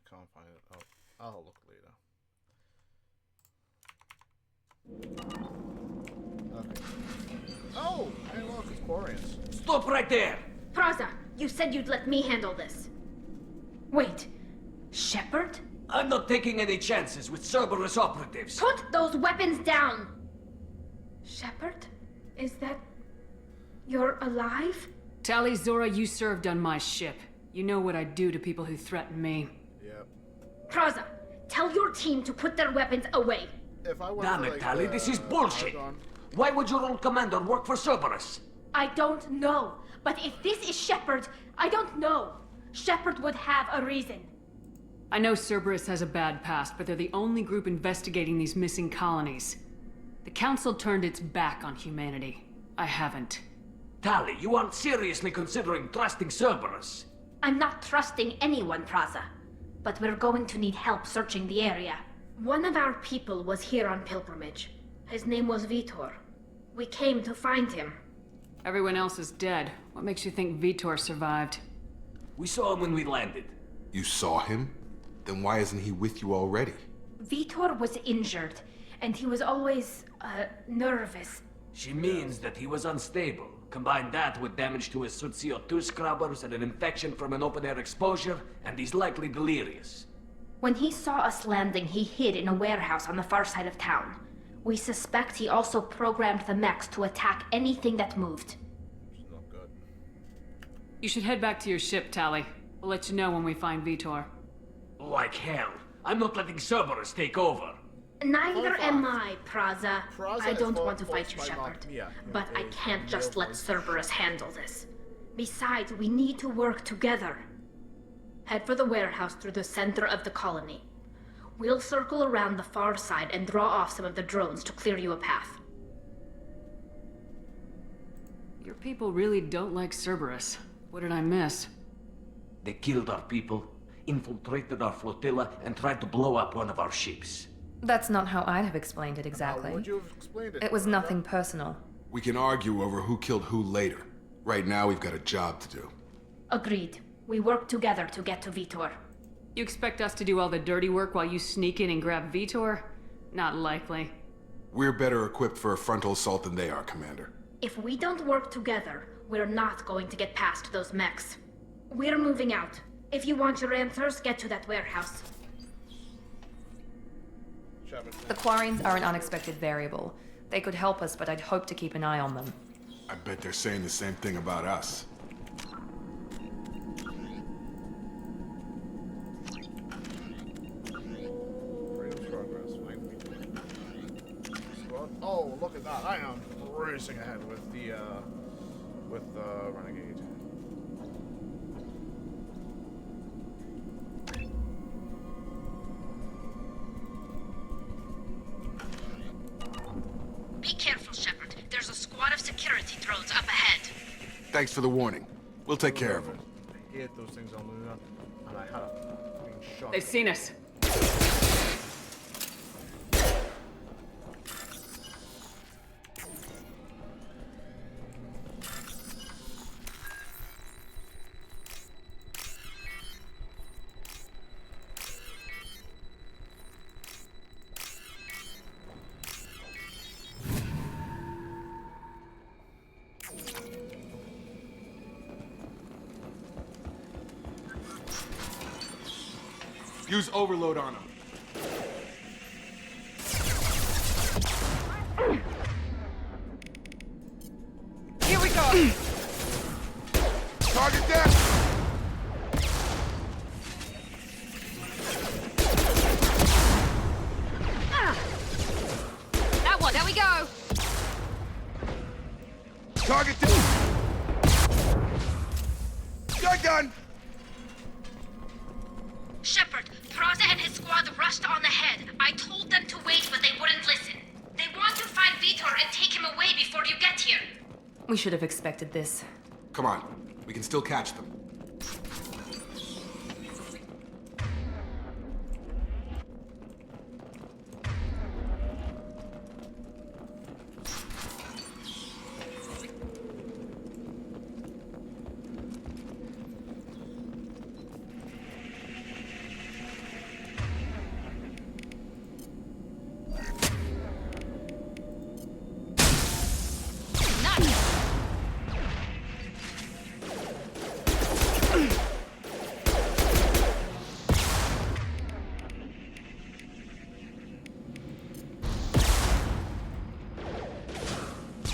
Can't find it. Oh, I'll look later. Okay. Oh! Hey look, it's Quarians. Stop right there! Praza, you said you'd let me handle this. Wait, Shepard? I'm not taking any chances with Cerberus operatives. Put those weapons down! Shepard? Is that... you're alive? Tali, Zora, you served on my ship. You know what I do to people who threaten me. Yep. Praza, tell your team to put their weapons away. If I Damn it, Tali, this is bullshit! Why would your old commander work for Cerberus? I don't know. But if this is Shepard, I don't know. Shepard would have a reason. I know Cerberus has a bad past, but they're the only group investigating these missing colonies. The Council turned its back on humanity. I haven't. Tali, you aren't seriously considering trusting Cerberus. I'm not trusting anyone, Praza. But we're going to need help searching the area. One of our people was here on pilgrimage. His name was Vitor. We came to find him. Everyone else is dead. What makes you think Vitor survived? We saw him when we landed. You saw him? Then why isn't he with you already? Vitor was injured, and he was always, nervous. She means that he was unstable. Combine that with damage to his suit CO2 scrubbers and an infection from an open-air exposure, and he's likely delirious. When he saw us landing, he hid in a warehouse on the far side of town. We suspect he also programmed the mechs to attack anything that moved. It's not good. You should head back to your ship, Tali. We'll let you know when we find Vitor. Like hell. I'm not letting Cerberus take over. Neither am I, Praza. Praza I don't is want to for- fight you, by Shepard. Mia. But I Is can't just real let voice. Cerberus handle this. Besides, we need to work together. Head for the warehouse through the center of the colony. We'll circle around the far side and draw off some of the drones to clear you a path. Your people really don't like Cerberus. What did I miss? They killed our people, infiltrated our flotilla, and tried to blow up one of our ships. That's not how I'd have explained it exactly. How would you have explained it? It was nothing personal. We can argue over who killed who later. Right now, we've got a job to do. Agreed. We work together to get to Vitor. You expect us to do all the dirty work while you sneak in and grab Vitor? Not likely. We're better equipped for a frontal assault than they are, Commander. If we don't work together, we're not going to get past those mechs. We're moving out. If you want your answers, get to that warehouse. The Quarians are an unexpected variable. They could help us, but I'd hope to keep an eye on them. I bet they're saying the same thing about us. Oh, look at that! I am racing ahead with the renegade. Be careful, Shepard. There's a squad of security drones up ahead. Thanks for the warning. We'll take care of them. I hate those things on Luna, and I had a fucking shot. They've seen us. Use overload on them. Here we go! Target down! That one, there we go! Target down! Gun! Shepard, Praza and his squad rushed on ahead. I told them to wait, but they wouldn't listen. They want to find Vitor and take him away before you get here. We should have expected this. Come on, we can still catch them.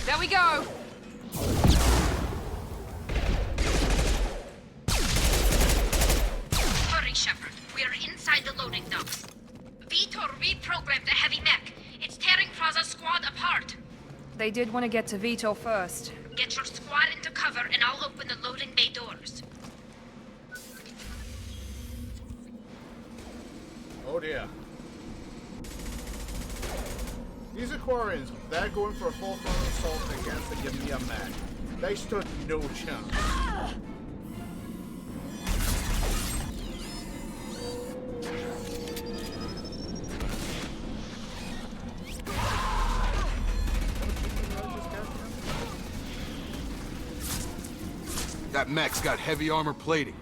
There we go! Hurry, Shepard. We're inside the loading docks. Vitor reprogrammed the heavy mech. It's tearing Praza's squad apart. They did want to get to Vitor first. Get your squad into cover and I'll open the loading bay doors. Oh dear. These Aquarians, they're going for a full-frontal assault against the Yamia men. They stood no chance. That mech's got heavy armor plating.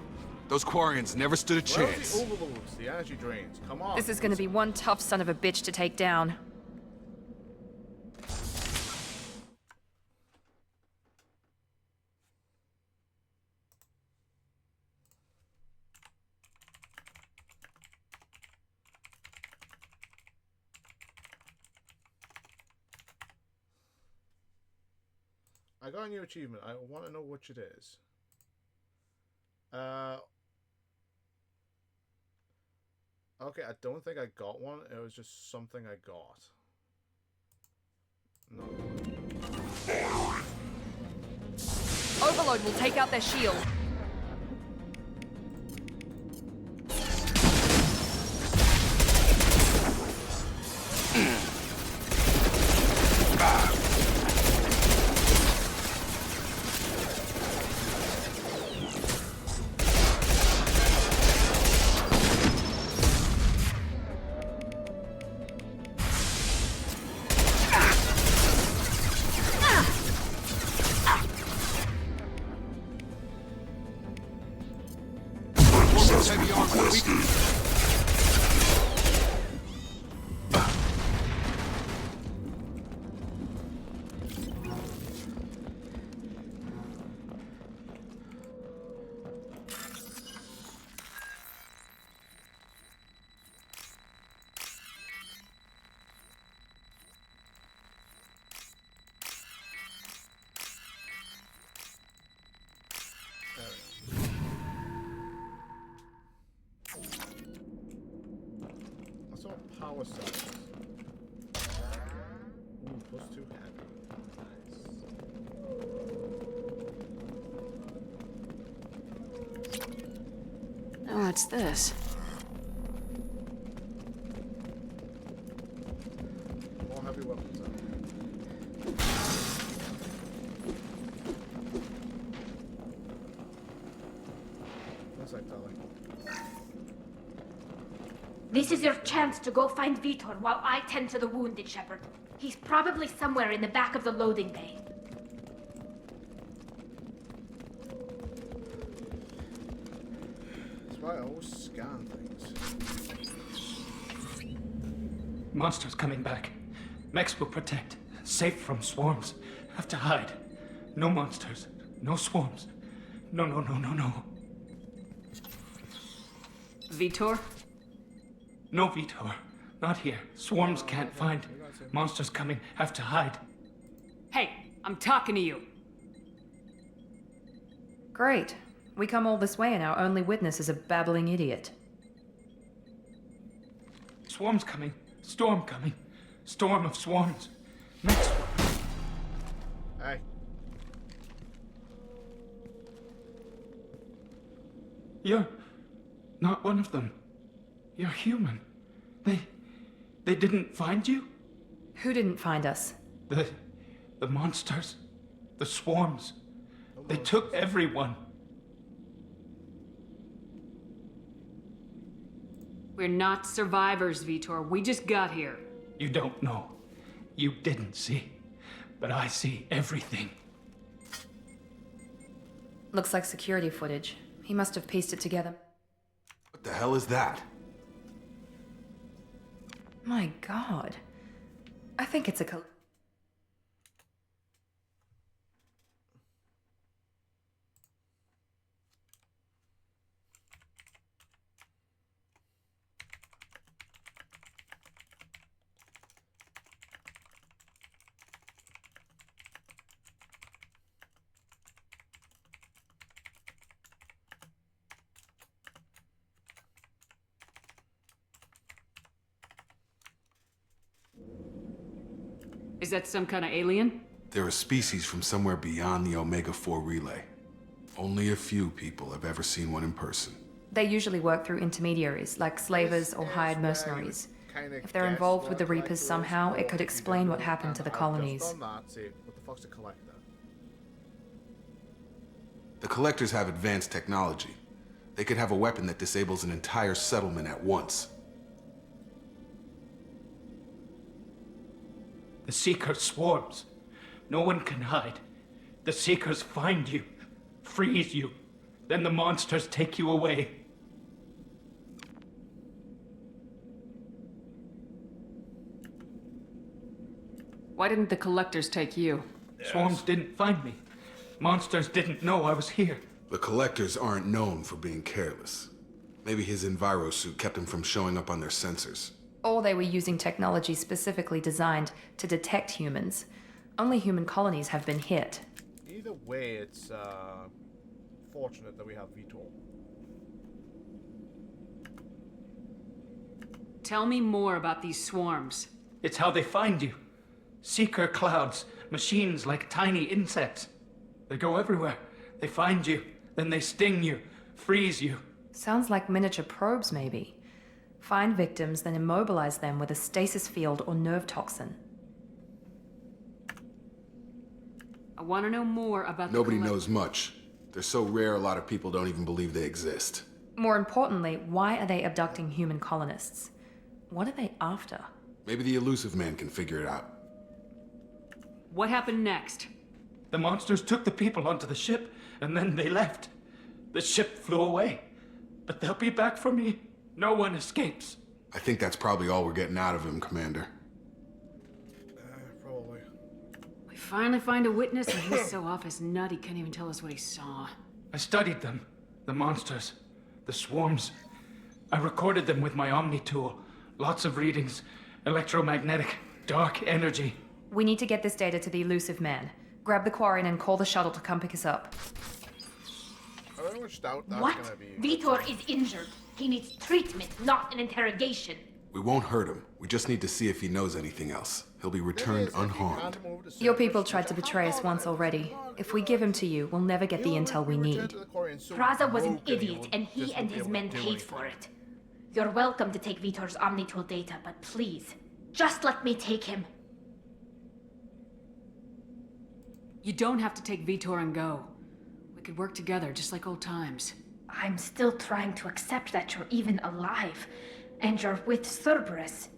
Those Quarians never stood a chance. Where's the overloads, the energy drains? Come on. This is gonna be one tough son of a bitch to take down. I got a new achievement. I want to know which it is. Okay, I don't think I got one. It was just something I got. No. Overload will take out their shield. power cells. Ooh, +2 heavy. Nice. Oh, what's this? More heavy weapons out. That's like darling. This is your chance to go find Vitor while I tend to the wounded, Shepard. He's probably somewhere in the back of the loading bay. That's why I always scan things. Monsters coming back. Mechs will protect. Safe from swarms. Have to hide. No monsters. No swarms. No. Vitor? No, Vitor. Not here. Swarms can't find. Monsters coming. Have to hide. Hey, I'm talking to you. Great. We come all this way and our only witness is a babbling idiot. Swarms coming. Storm coming. Storm of swarms. Mech swarm. Hey. You're not one of them. You're human. They didn't find you? Who didn't find us? The monsters. The swarms. They took everyone. We're not survivors, Vitor. We just got here. You don't know. You didn't see. But I see everything. Looks like security footage. He must have pieced it together. What the hell is that? My God. I think it's a Is that some kind of alien? They're a species from somewhere beyond the Omega-4 relay. Only a few people have ever seen one in person. They usually work through intermediaries, like slavers or hired mercenaries. If they're involved with the Reapers somehow, it could explain what happened to the colonies. What the fuck's a collector? The Collectors have advanced technology. They could have a weapon that disables an entire settlement at once. The Seeker swarms. No one can hide. The Seekers find you, freeze you. Then the monsters take you away. Why didn't the Collectors take you? Swarms didn't find me. Monsters didn't know I was here. The Collectors aren't known for being careless. Maybe his Enviro suit kept him from showing up on their sensors. Or they were using technology specifically designed to detect humans. Only human colonies have been hit. Either way, it's fortunate that we have Vitor. Tell me more about these swarms. It's how they find you. Seeker clouds, machines like tiny insects. They go everywhere. They find you, then they sting you, freeze you. Sounds like miniature probes, maybe. Find victims, then immobilize them with a stasis field or nerve toxin. I want to know more about Nobody knows much. They're so rare, a lot of people don't even believe they exist. More importantly, why are they abducting human colonists? What are they after? Maybe the Elusive Man can figure it out. What happened next? The monsters took the people onto the ship, and then they left. The ship flew away. But they'll be back for me. No one escapes. I think that's probably all we're getting out of him, Commander. Probably. We finally find a witness, and he's so off his nut he can't even tell us what he saw. I studied them. The monsters. The swarms. I recorded them with my Omni tool. Lots of readings. Electromagnetic. Dark energy. We need to get this data to the Elusive Man. Grab the Quarian and call the shuttle to come pick us up. I very much doubt that's What? gonna be... Vitor is injured. He needs treatment, not an interrogation. We won't hurt him. We just need to see if he knows anything else. He'll be returned unharmed. Your people tried to betray us once already. If we give him to you, we'll never get the intel we need. Praza was an idiot, and he and his men paid for it. You're welcome to take Vitor's Omnitool data, but please, just let me take him. You don't have to take Vitor and go. We could work together, just like old times. I'm still trying to accept that you're even alive, and you're with Cerberus.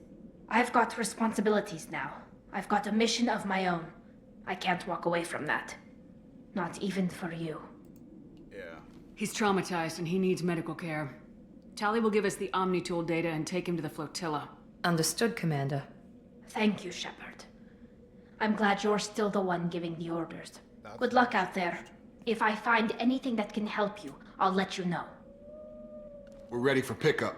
I've got responsibilities now. I've got a mission of my own. I can't walk away from that. Not even for you. Yeah. He's traumatized and he needs medical care. Tali will give us the Omnitool data and take him to the flotilla. Understood, Commander. Thank you, Shepard. I'm glad you're still the one giving the orders. Good luck out there. If I find anything that can help you, I'll let you know. We're ready for pickup.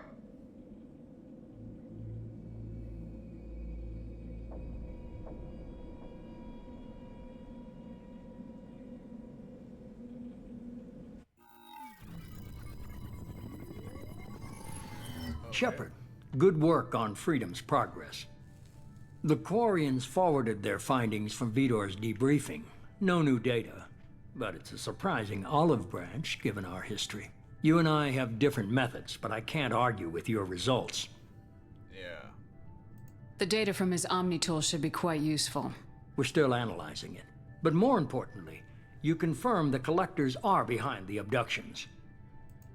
Shepard, good work on Freedom's progress. The Quarians forwarded their findings from Vitor's debriefing. No new data, but it's a surprising olive branch given our history. You and I have different methods, but I can't argue with your results. Yeah. The data from his Omnitool should be quite useful. We're still analyzing it. But more importantly, you confirm the Collectors are behind the abductions.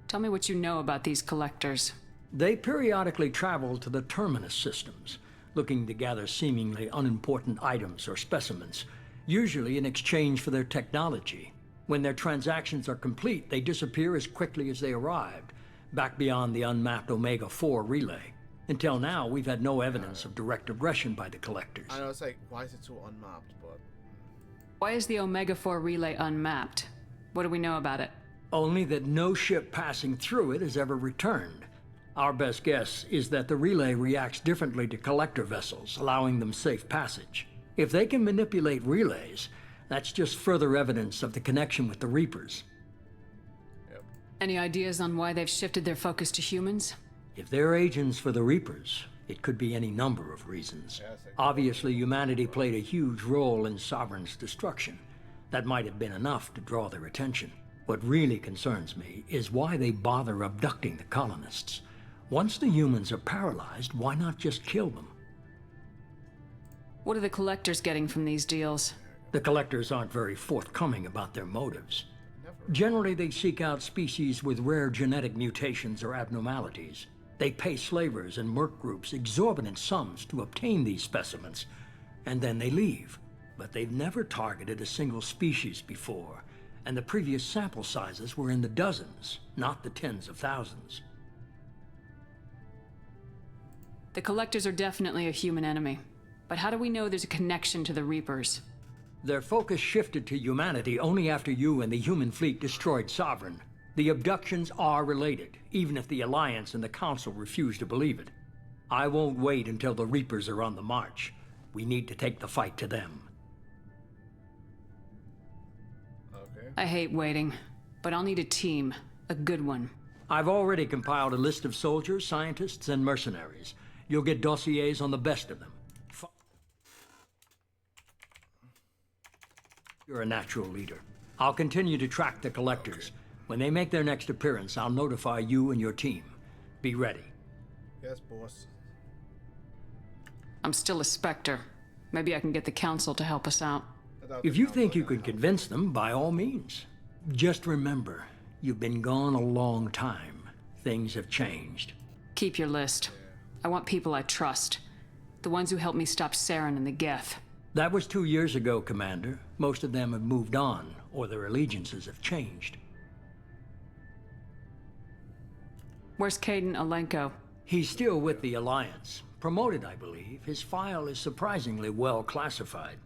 Tell me what you know about these Collectors. They periodically travel to the Terminus systems, looking to gather seemingly unimportant items or specimens, usually in exchange for their technology. When their transactions are complete, they disappear as quickly as they arrived, back beyond the unmapped Omega-4 relay. Until now, we've had no evidence of direct aggression by the Collectors. I know, it's like, why is it so unmapped, but... Why is the Omega-4 relay unmapped? What do we know about it? Only that no ship passing through it has ever returned. Our best guess is that the relay reacts differently to collector vessels, allowing them safe passage. If they can manipulate relays, that's just further evidence of the connection with the Reapers. Yep. Any ideas on why they've shifted their focus to humans? If they're agents for the Reapers, it could be any number of reasons. Obviously, humanity played a huge role in Sovereign's destruction. That might have been enough to draw their attention. What really concerns me is why they bother abducting the colonists. Once the humans are paralyzed, why not just kill them? What are the Collectors getting from these deals? The Collectors aren't very forthcoming about their motives. Generally, they seek out species with rare genetic mutations or abnormalities. They pay slavers and merc groups exorbitant sums to obtain these specimens, and then they leave. But they've never targeted a single species before, and the previous sample sizes were in the dozens, not the tens of thousands. The Collectors are definitely a human enemy. But how do we know there's a connection to the Reapers? Their focus shifted to humanity only after you and the human fleet destroyed Sovereign. The abductions are related, even if the Alliance and the Council refuse to believe it. I won't wait until the Reapers are on the march. We need to take the fight to them. Okay. I hate waiting, but I'll need a team. A good one. I've already compiled a list of soldiers, scientists, and mercenaries. You'll get dossiers on the best of them. You're a natural leader. I'll continue to track the Collectors. When they make their next appearance, I'll notify you and your team. Be ready. Yes, boss. I'm still a Spectre. Maybe I can get the Council to help us out. If you think you can convince them, by all means. Just remember, you've been gone a long time. Things have changed. Keep your list. I want people I trust. The ones who helped me stop Saren and the Geth. That was 2 years ago, Commander. Most of them have moved on, or their allegiances have changed. Where's Caden Alenko? He's still with the Alliance. Promoted, I believe. His file is surprisingly well classified.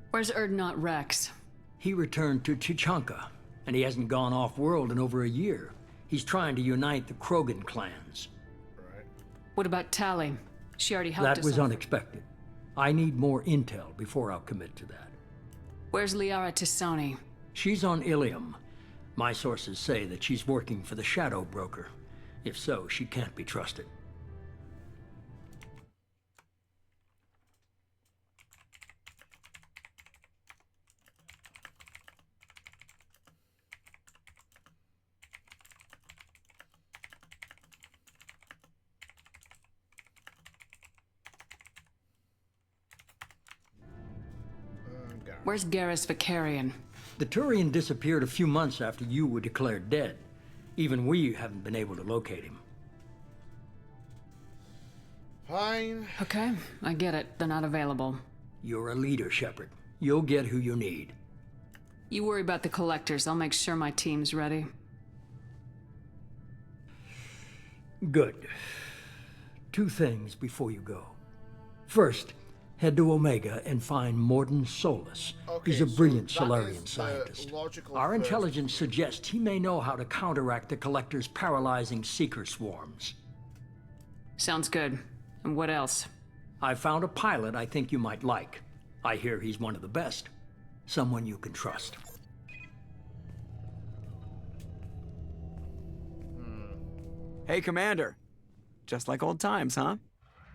Where's Erdnot Rex? He returned to Chichanka, and he hasn't gone off-world in over a year. He's trying to unite the Krogan clans. Right. What about Tali? She already helped us. That was unexpected. I need more intel before I'll commit to that. Where's Liara Tisoni? She's on Ilium. My sources say that she's working for the Shadow Broker. If so, she can't be trusted. Where's Garrus Vicarian? The Turian disappeared a few months after you were declared dead. Even we haven't been able to locate him. Fine. Okay, I get it. They're not available. You're a leader, Shepard. You'll get who you need. You worry about the collectors. I'll make sure my team's ready. Good. 2 things before you go. First, head to Omega and find Morden Solus. Okay, He's a brilliant so Solarian scientist. Our intelligence suggests he may know how to counteract the Collector's paralyzing Seeker swarms. Sounds good. And what else? I found a pilot I think you might like. I hear he's one of the best. Someone you can trust. Hey, Commander. Just like old times, huh?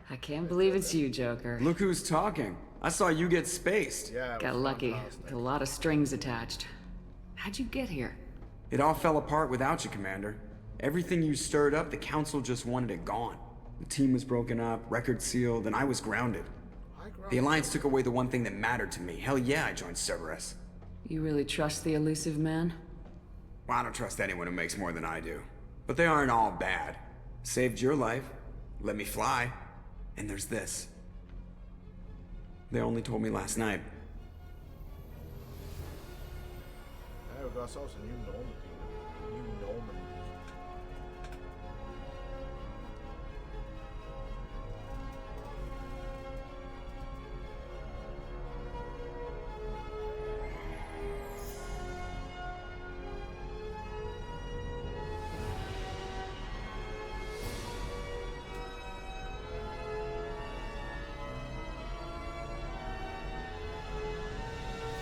I can't believe it's you, Joker. Look who's talking. I saw you get spaced. Yeah, got lucky. With a lot of strings attached. How'd you get here? It all fell apart without you, Commander. Everything you stirred up, the Council just wanted it gone. The team was broken up, record sealed, and I was grounded. The Alliance took away the one thing that mattered to me. Hell yeah, I joined Cerberus. You really trust the elusive man? Well, I don't trust anyone who makes more than I do. But they aren't all bad. Saved your life, let me fly, and there's this. They only told me last night. Hey, we got ourselves a new Normandy. New Normandy.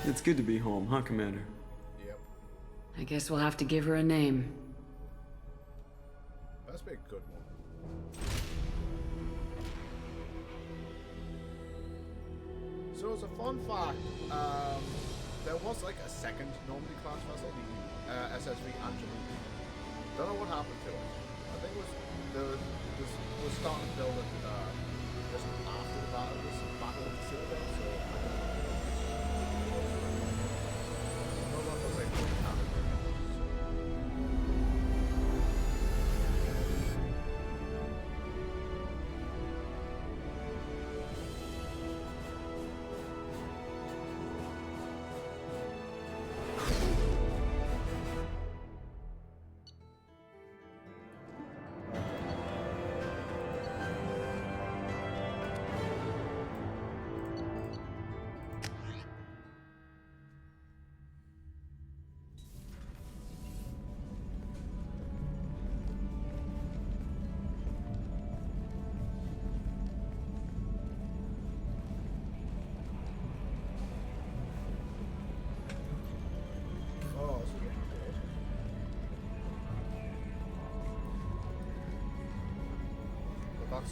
It's good to be home, huh, Commander? Yep. I guess we'll have to give her a name. That's a good one. So as a fun fact, there was like a second Normandy class vessel, the SSV Angelina. Don't know what happened to it. I think it was starting to build it just after the battle of the Citadel, so I don't know.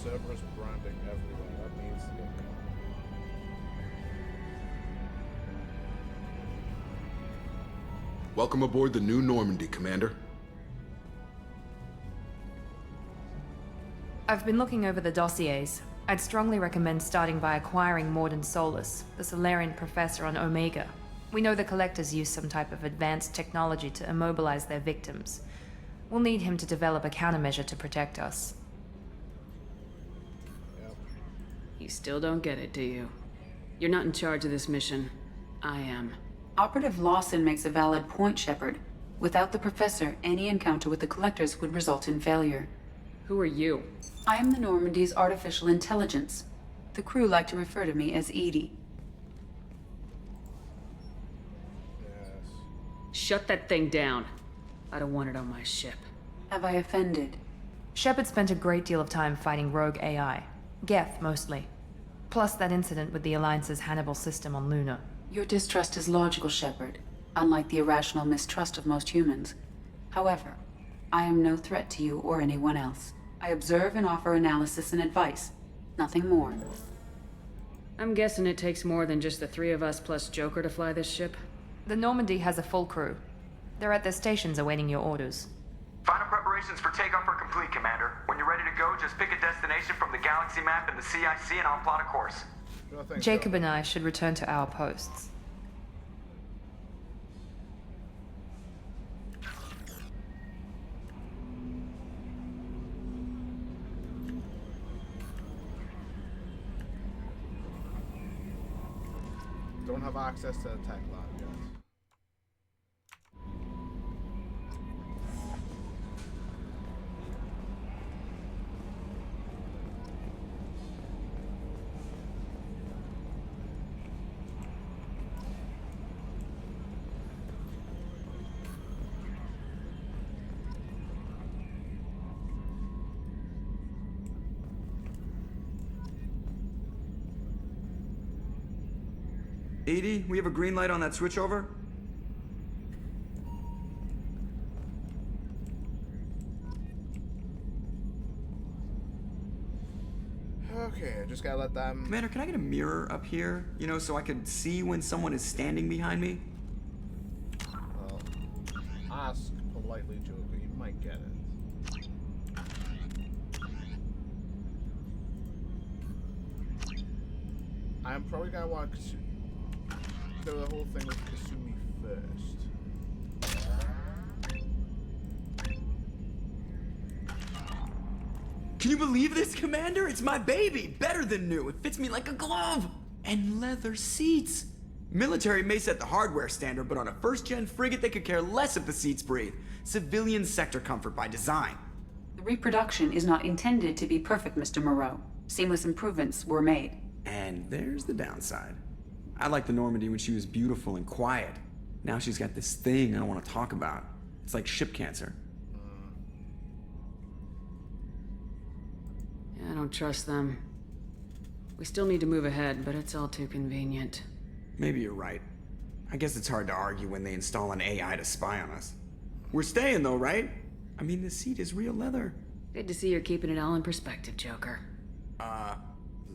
Cerberus branding everywhere. That needs to get gone. Welcome aboard the new Normandy, Commander. I've been looking over the dossiers. I'd strongly recommend starting by acquiring Morden Solus, the Solarian professor on Omega. We know the Collectors use some type of advanced technology to immobilize their victims. We'll need him to develop a countermeasure to protect us. You still don't get it, do you? You're not in charge of this mission. I am. Operative Lawson makes a valid point, Shepard. Without the Professor, any encounter with the Collectors would result in failure. Who are you? I am the Normandy's artificial intelligence. The crew like to refer to me as Edie. Shut that thing down. I don't want it on my ship. Have I offended? Shepard spent a great deal of time fighting rogue AI. Geth, mostly. Plus that incident with the Alliance's Hannibal system on Luna. Your distrust is logical, Shepard, unlike the irrational mistrust of most humans. However, I am no threat to you or anyone else. I observe and offer analysis and advice. Nothing more. I'm guessing it takes more than just the three of us plus Joker to fly this ship. The Normandy has a full crew. They're at their stations awaiting your orders. Final preparations for takeoff are complete, Commander. When you're ready to go, just pick a destination from the galaxy map and the CIC and I'll plot a course. Jacob and I should return to our posts. Don't have access to the tech lab yet. EDI, we have a green light on that switchover? Okay, I just gotta let them... Commander, can I get a mirror up here? You know, so I could see when someone is standing behind me? Well, ask politely, Joker. You might get it. I'm probably gonna want to do the whole thing with Kasumi first. Can you believe this, Commander? It's my baby! Better than new. It fits me like a glove! And leather seats! Military may set the hardware standard, but on a first-gen frigate, they could care less if the seats breathe. Civilian sector comfort by design. The reproduction is not intended to be perfect, Mr. Moreau. Seamless improvements were made. And there's the downside. I liked the Normandy when she was beautiful and quiet. Now she's got this thing I don't want to talk about. It's like ship cancer. Yeah, I don't trust them. We still need to move ahead, but it's all too convenient. Maybe you're right. I guess it's hard to argue when they install an AI to spy on us. We're staying though, right? I mean, the seat is real leather. Good to see you're keeping it all in perspective, Joker.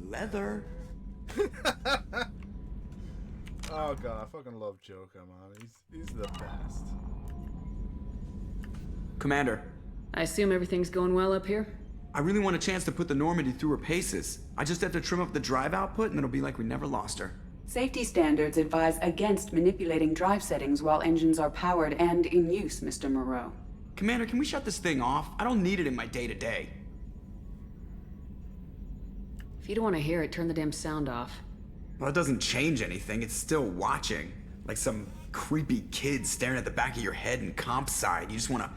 Leather? Oh god, I fucking love Joker, man. He's the best. Commander. I assume everything's going well up here? I really want a chance to put the Normandy through her paces. I just have to trim up the drive output and it'll be like we never lost her. Safety standards advise against manipulating drive settings while engines are powered and in use, Mr. Moreau. Commander, can we shut this thing off? I don't need it in my day-to-day. If you don't want to hear it, turn the damn sound off. Well, it doesn't change anything. It's still watching. Like some creepy kid staring at the back of your head in comp side. You just want to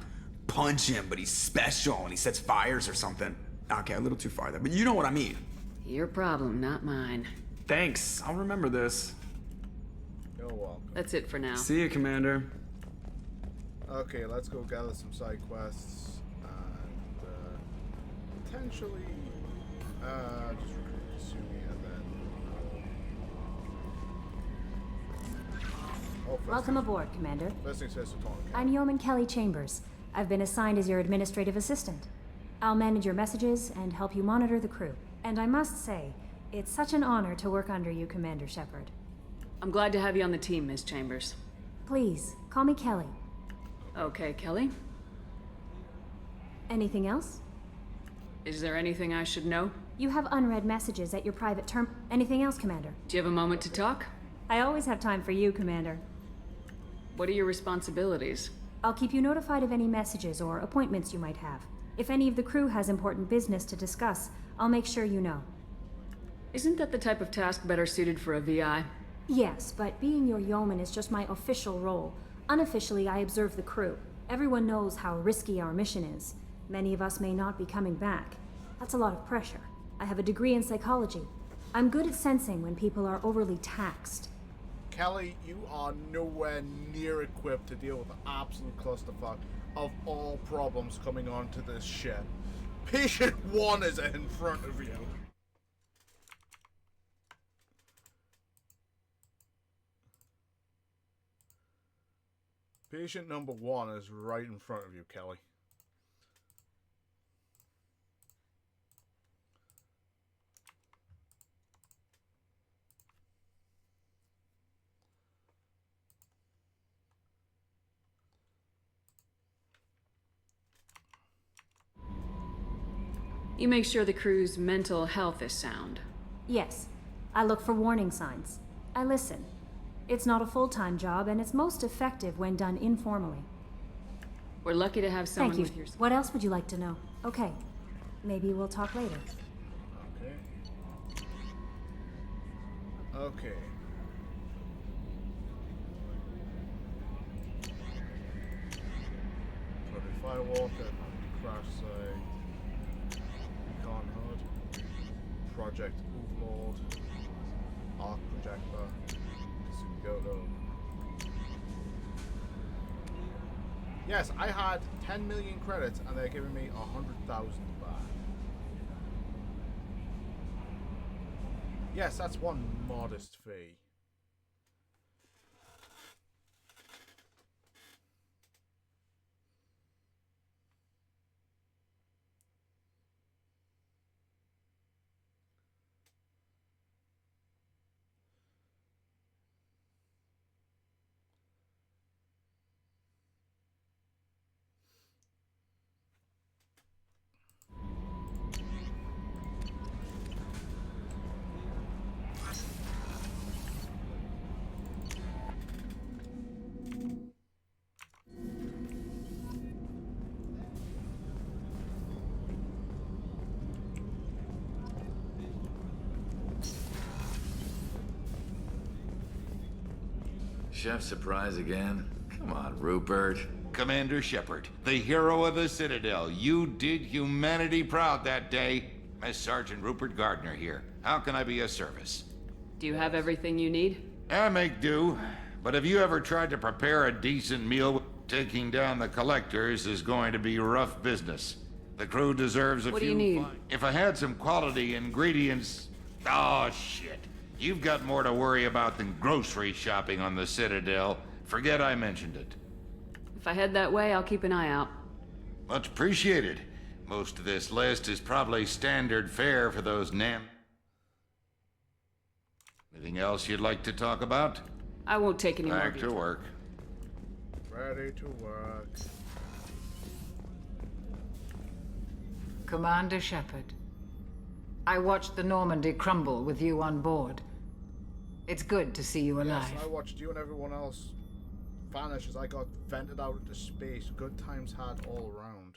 punch him, but he's special and he sets fires or something. Okay, a little too far there, but you know what I mean. Your problem, not mine. Thanks. I'll remember this. You're welcome. That's it for now. See you, Commander. Okay, let's go gather some side quests and potentially just recruit Kasumi and then Welcome aboard, Commander. First things first, I'm Yeoman Kelly Chambers. I've been assigned as your administrative assistant. I'll manage your messages and help you monitor the crew. And I must say, it's such an honor to work under you, Commander Shepard. I'm glad to have you on the team, Ms. Chambers. Please, call me Kelly. Okay, Kelly. Anything else? Is there anything I should know? You have unread messages at your private term. Anything else, Commander? Do you have a moment to talk? I always have time for you, Commander. What are your responsibilities? I'll keep you notified of any messages or appointments you might have. If any of the crew has important business to discuss, I'll make sure you know. Isn't that the type of task better suited for a VI? Yes, but being your yeoman is just my official role. Unofficially, I observe the crew. Everyone knows how risky our mission is. Many of us may not be coming back. That's a lot of pressure. I have a degree in psychology. I'm good at sensing when people are overly taxed. Kelly, you are nowhere near equipped to deal with the absolute clusterfuck of all problems coming onto this ship. Patient 1 is in front of you. Patient number 1 is right in front of you, Kelly. You make sure the crew's mental health is sound. Yes. I look for warning signs. I listen. It's not a full-time job, and it's most effective when done informally. We're lucky to have someone Thank you. with your... What else would you like to know? Okay. Maybe we'll talk later. Okay. Firewalker, Crash Site, Recon HUD, Project Overlord, Arc Projector, Kasugoto. Yes, I had 10 million credits and they're giving me 100,000 back. Yes, that's one modest fee. Chef surprise again? Come on, Rupert. Commander Shepard, the hero of the Citadel. You did humanity proud that day. Miss Sergeant Rupert Gardner here. How can I be of service? Do you have everything you need? I make do. But have you ever tried to prepare a decent meal? Taking down the collectors is going to be rough business. The crew deserves a few... What do you need? If I had some quality ingredients... Oh, shit. You've got more to worry about than grocery shopping on the Citadel. Forget I mentioned it. If I head that way, I'll keep an eye out. Much appreciated. Most of this list is probably standard fare for those Anything else you'd like to talk about? I won't take any more. Back to work. Ready to work. Commander Shepard, I watched the Normandy crumble with you on board. It's good to see you alive. Yes, I watched you and everyone else vanish as I got vented out into space. Good times had all around.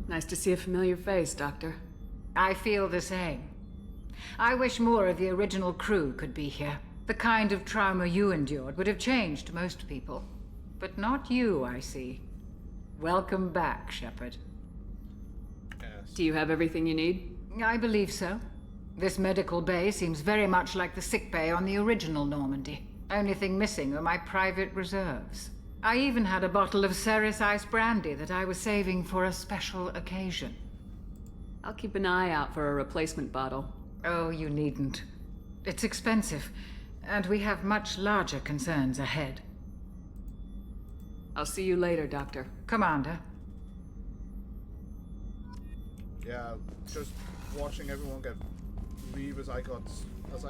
Nice to see a familiar face, Doctor. I feel the same. I wish more of the original crew could be here. The kind of trauma you endured would have changed most people. But not you, I see. Welcome back, Shepard. Yes. Do you have everything you need? I believe so. This medical bay seems very much like the sick bay on the original Normandy. Only thing missing are my private reserves. I even had a bottle of Ceres Ice brandy that I was saving for a special occasion. I'll keep an eye out for a replacement bottle. Oh, you needn't. It's expensive, and we have much larger concerns ahead. I'll see you later, Doctor. Commander. Yeah, just watching everyone leave as I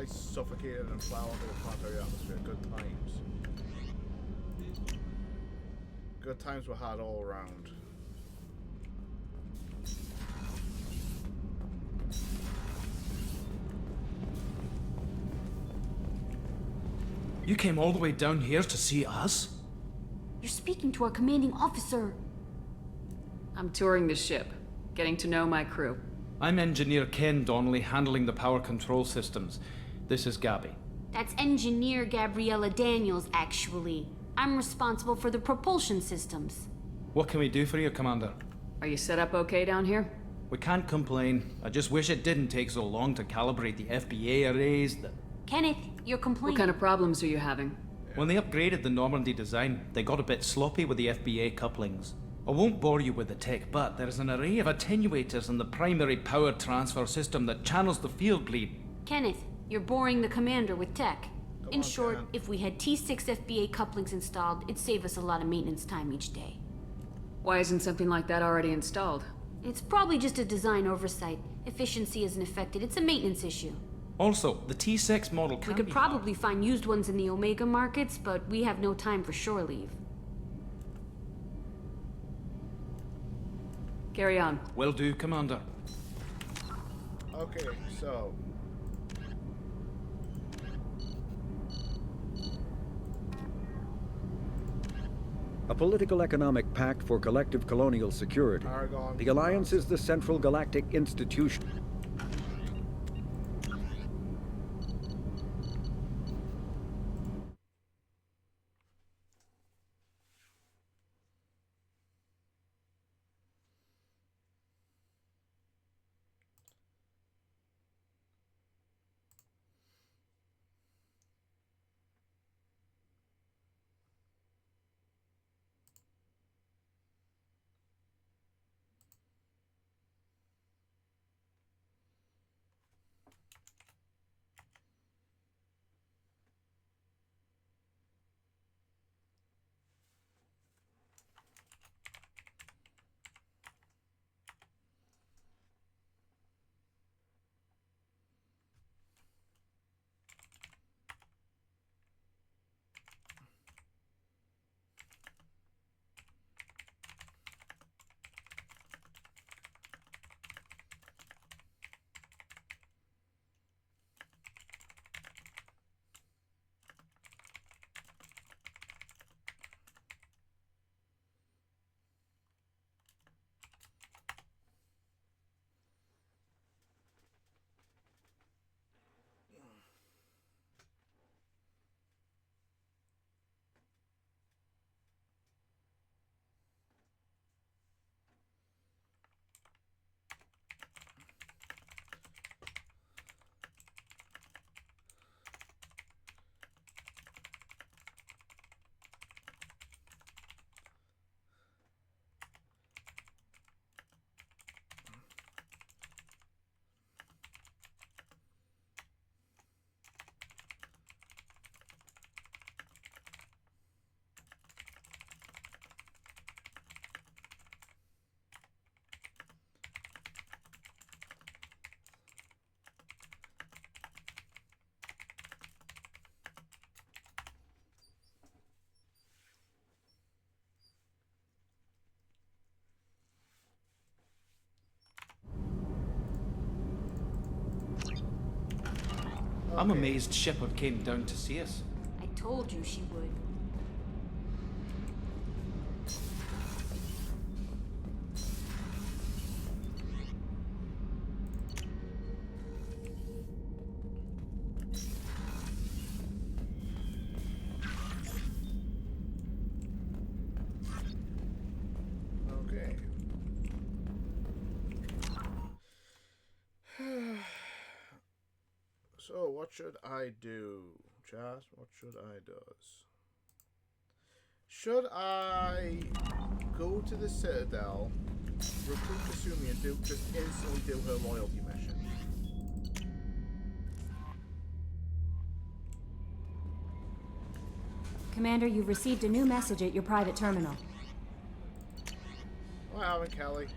suffocated and fell into the planetary atmosphere. Good times. Good times were had all around. You came all the way down here to see us? You're speaking to our commanding officer. I'm touring the ship, getting to know my crew. I'm Engineer Ken Donnelly, handling the power control systems. This is Gabby. That's Engineer Gabriella Daniels, actually. I'm responsible for the propulsion systems. What can we do for you, Commander? Are you set up okay down here? We can't complain. I just wish it didn't take so long to calibrate the FBA arrays. Kenneth, you're complaining. What kind of problems are you having? When they upgraded the Normandy design, they got a bit sloppy with the FBA couplings. I won't bore you with the tech, but there is an array of attenuators in the primary power transfer system that channels the field bleed. Kenneth, you're boring the commander with tech. In short, if we had T6 FBA couplings installed, it'd save us a lot of maintenance time each day. Why isn't something like that already installed? It's probably just a design oversight. Efficiency isn't affected. It's a maintenance issue. Also, the T6 model can We could probably find used ones in the Omega markets, but we have no time for shore leave. Carry on. Will do, Commander. Okay, so... A political economic pact for collective colonial security. The Alliance is the central galactic institution. I'm amazed Shepard came down to see us. I told you she would. Okay. So, what should I do? Jazz, what should I do? Should I go to the Citadel, recruit Kasumi, and just instantly do her loyalty mission? Commander, you've received a new message at your private terminal. Hi, Alan Kelly.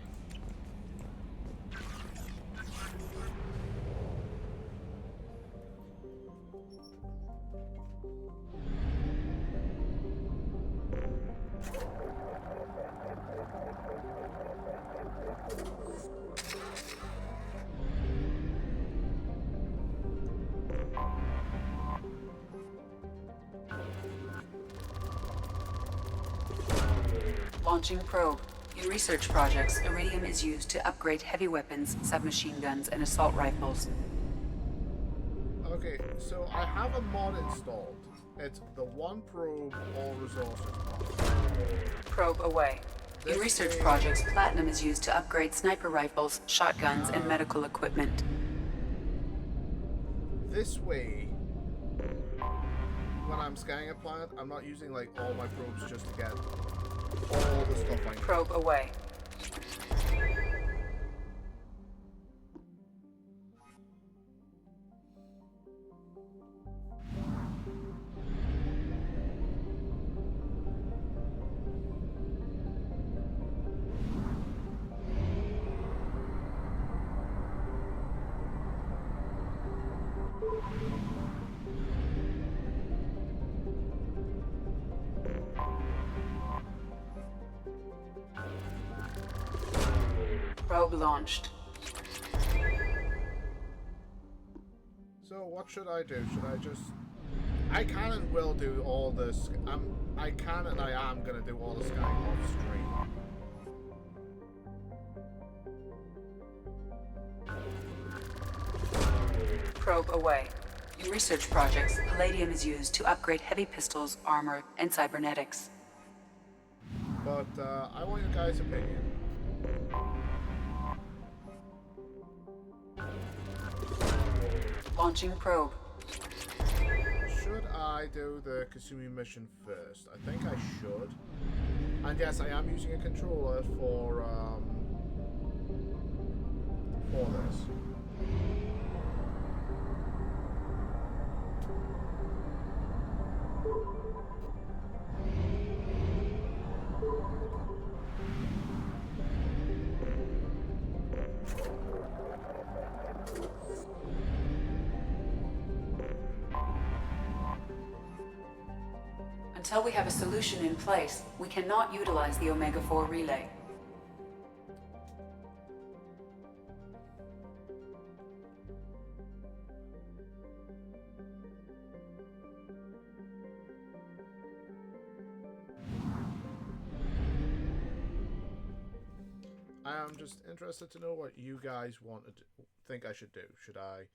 Launching probe. In research projects, iridium is used to upgrade heavy weapons, submachine guns, and assault rifles. Okay, so I have a mod installed. It's the One Probe All Resources mod. Probe away. In research projects, platinum is used to upgrade sniper rifles, shotguns, and medical equipment. This way, when I'm scanning a planet, I'm not using like all my probes just to get all the stuff I need. Probe away. Probe launched. So what should I do? Should I just... I can and will do all this. I can and I am going to do all the scanning off screen. Probe away. In research projects, palladium is used to upgrade heavy pistols, armor, and cybernetics. But I want your guys' opinion. Launching probe. Should I do the Kasumi mission first? I think I should. And yes, I am using a controller for this. Until we have a solution in place, we cannot utilize the Omega-4 relay. I am just interested to know what you guys think I should do. Should I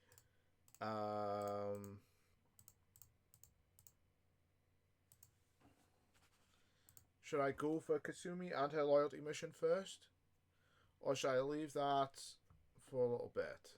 should I go for Kasumi and her loyalty mission first? Or should I leave that for a little bit?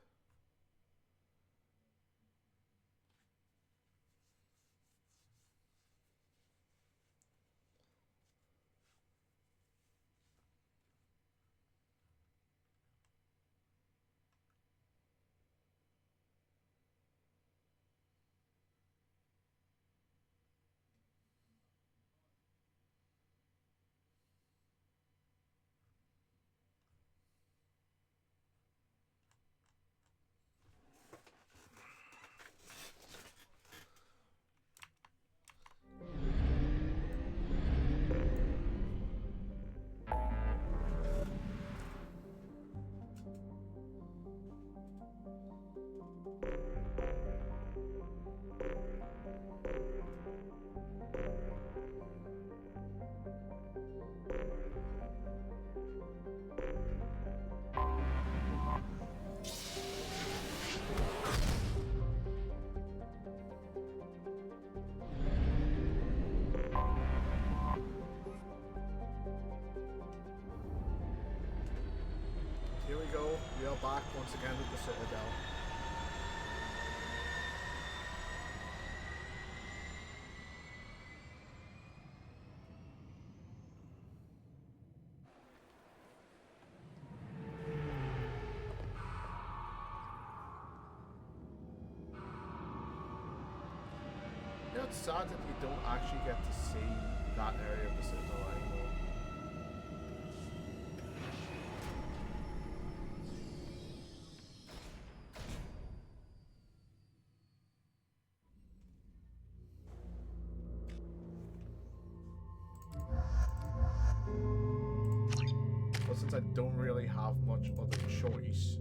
Here we go. We are back once again with the Citadel. You know, it's sad that you don't actually get to see that area of the Citadel anymore. But since I don't really have much other choice,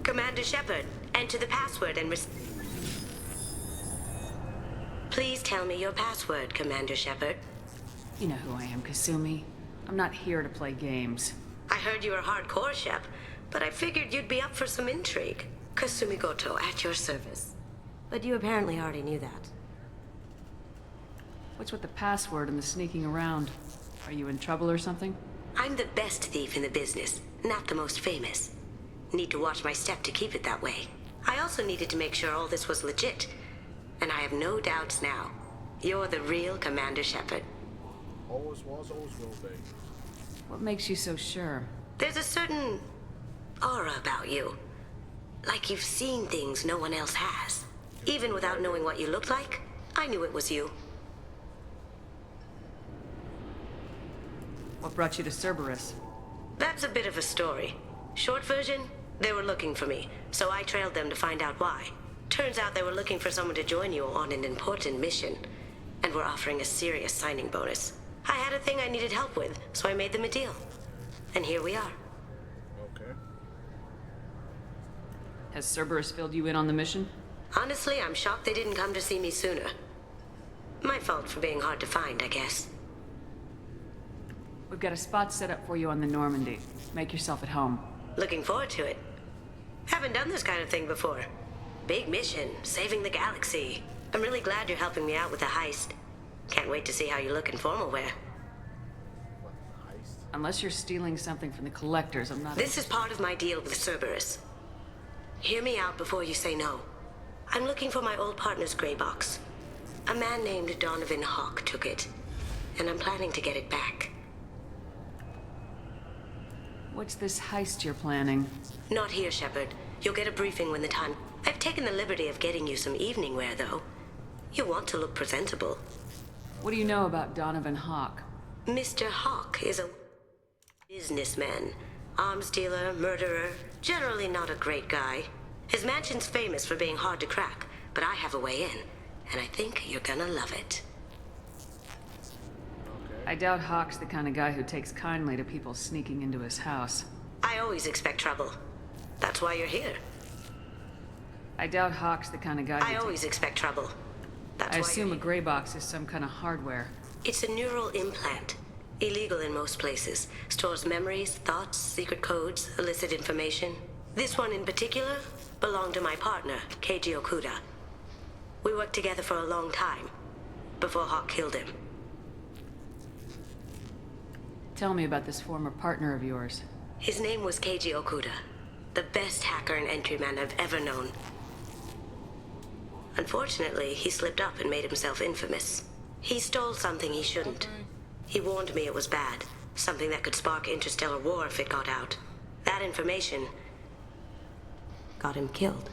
Commander Shepard, enter the password and Please tell me your password, Commander Shepard. You know who I am, Kasumi. I'm not here to play games. I heard you were hardcore, Shep, but I figured you'd be up for some intrigue. Kasumi Goto, at your service. But you apparently already knew that. What's with the password and the sneaking around? Are you in trouble or something? I'm the best thief in the business, not the most famous. Need to watch my step to keep it that way. I also needed to make sure all this was legit. And I have no doubts now. You're the real Commander Shepard. Always was, always will be. What makes you so sure? There's a certain aura about you. Like you've seen things no one else has. Even without knowing what you looked like, I knew it was you. What brought you to Cerberus? That's a bit of a story. Short version, they were looking for me, so I trailed them to find out why. Turns out they were looking for someone to join you on an important mission, and were offering a serious signing bonus. I had a thing I needed help with, so I made them a deal. And here we are. Okay. Has Cerberus filled you in on the mission? Honestly, I'm shocked they didn't come to see me sooner. My fault for being hard to find, I guess. We've got a spot set up for you on the Normandy. Make yourself at home. Looking forward to it. Haven't done this kind of thing before. Big mission, saving the galaxy. I'm really glad you're helping me out with the heist. Can't wait to see how you look in formal wear. Unless you're stealing something from the collectors, I'm not... This is part of my deal with Cerberus. Hear me out before you say no. I'm looking for my old partner's gray box. A man named Donovan Hawk took it, and I'm planning to get it back. What's this heist you're planning? Not here, Shepard. You'll get a briefing when the time... I've taken the liberty of getting you some evening wear, though. You want to look presentable. What do you know about Donovan Hawk? Mr. Hawk is a businessman. Arms dealer, murderer, generally not a great guy. His mansion's famous for being hard to crack, but I have a way in, and I think you're gonna love it. I doubt Hawk's the kind of guy who takes kindly to people sneaking into his house. I always expect trouble. That's why you're here. I doubt Hawk's the kind of guy I always expect trouble. That's I why assume a gray box is some kind of hardware. It's a neural implant. Illegal in most places. Stores memories, thoughts, secret codes, illicit information. This one in particular belonged to my partner, Keiji Okuda. We worked together for a long time, before Hawk killed him. Tell me about this former partner of yours. His name was Keiji Okuda, the best hacker and entryman I've ever known. Unfortunately, he slipped up and made himself infamous. He stole something he shouldn't. He warned me it was bad, something that could spark interstellar war if it got out. That information got him killed.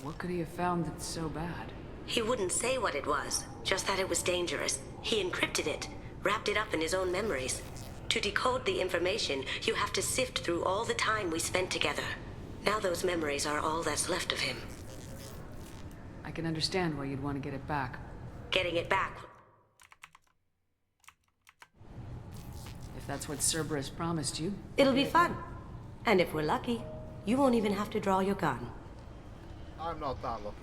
What could he have found that's so bad? He wouldn't say what it was, just that it was dangerous. He encrypted it, wrapped it up in his own memories. To decode the information, you have to sift through all the time we spent together. Now those memories are all that's left of him. I can understand why you'd want to get it back. Getting it back. If that's what Cerberus promised you. It'll be fun. And if we're lucky, you won't even have to draw your gun. I'm not that lucky.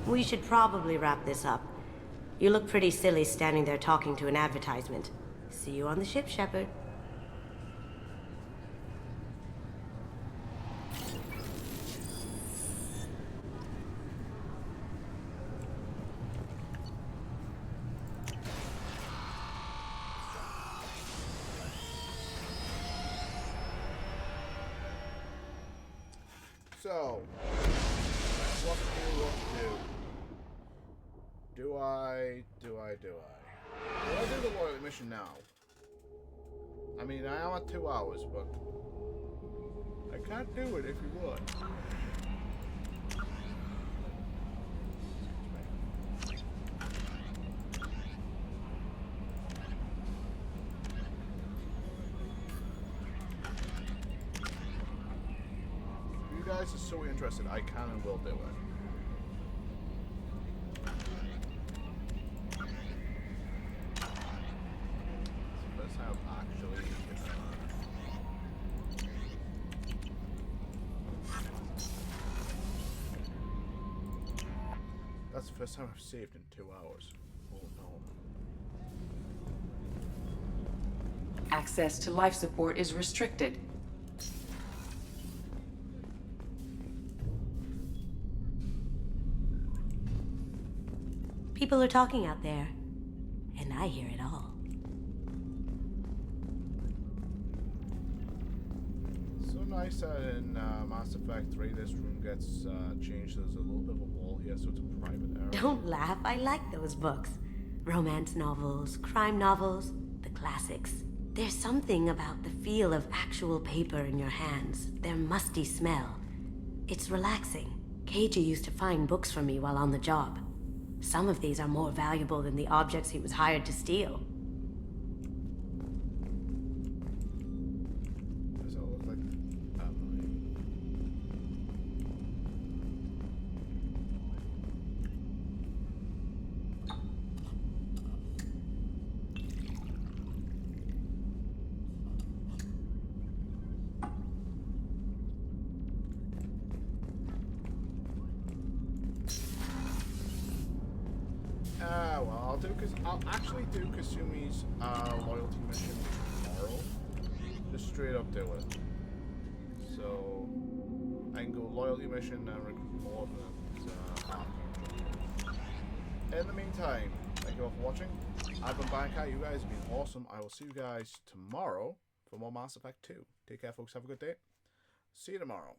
We should probably wrap this up. You look pretty silly standing there talking to an advertisement. See you on the ship, Shepard. So, what to do? Do I do the loyalty mission now? I mean, I am at 2 hours, but I can't do it if you would. If you guys are so interested, I can and will do it. That's the first time I've saved in 2 hours. Oh no. Access to life support is restricted. People are talking out there. and I hear it all. So nice that in Mass Effect 3 this room gets changed. There's a little bit of a wall here, so it's a private area. Don't laugh, I like those books. Romance novels, crime novels, the classics. There's something about the feel of actual paper in your hands, their musty smell. It's relaxing. Keiji used to find books for me while on the job. Some of these are more valuable than the objects he was hired to steal. Does it look like well, I'll actually do Kasumi's loyalty mission tomorrow. Just straight up do it. So I can go loyalty mission and recruit more of them. In the meantime, thank you all for watching. I've been Bankai. You guys have been awesome. I will see you guys tomorrow for more Mass Effect 2. Take care, folks. Have a good day. See you tomorrow.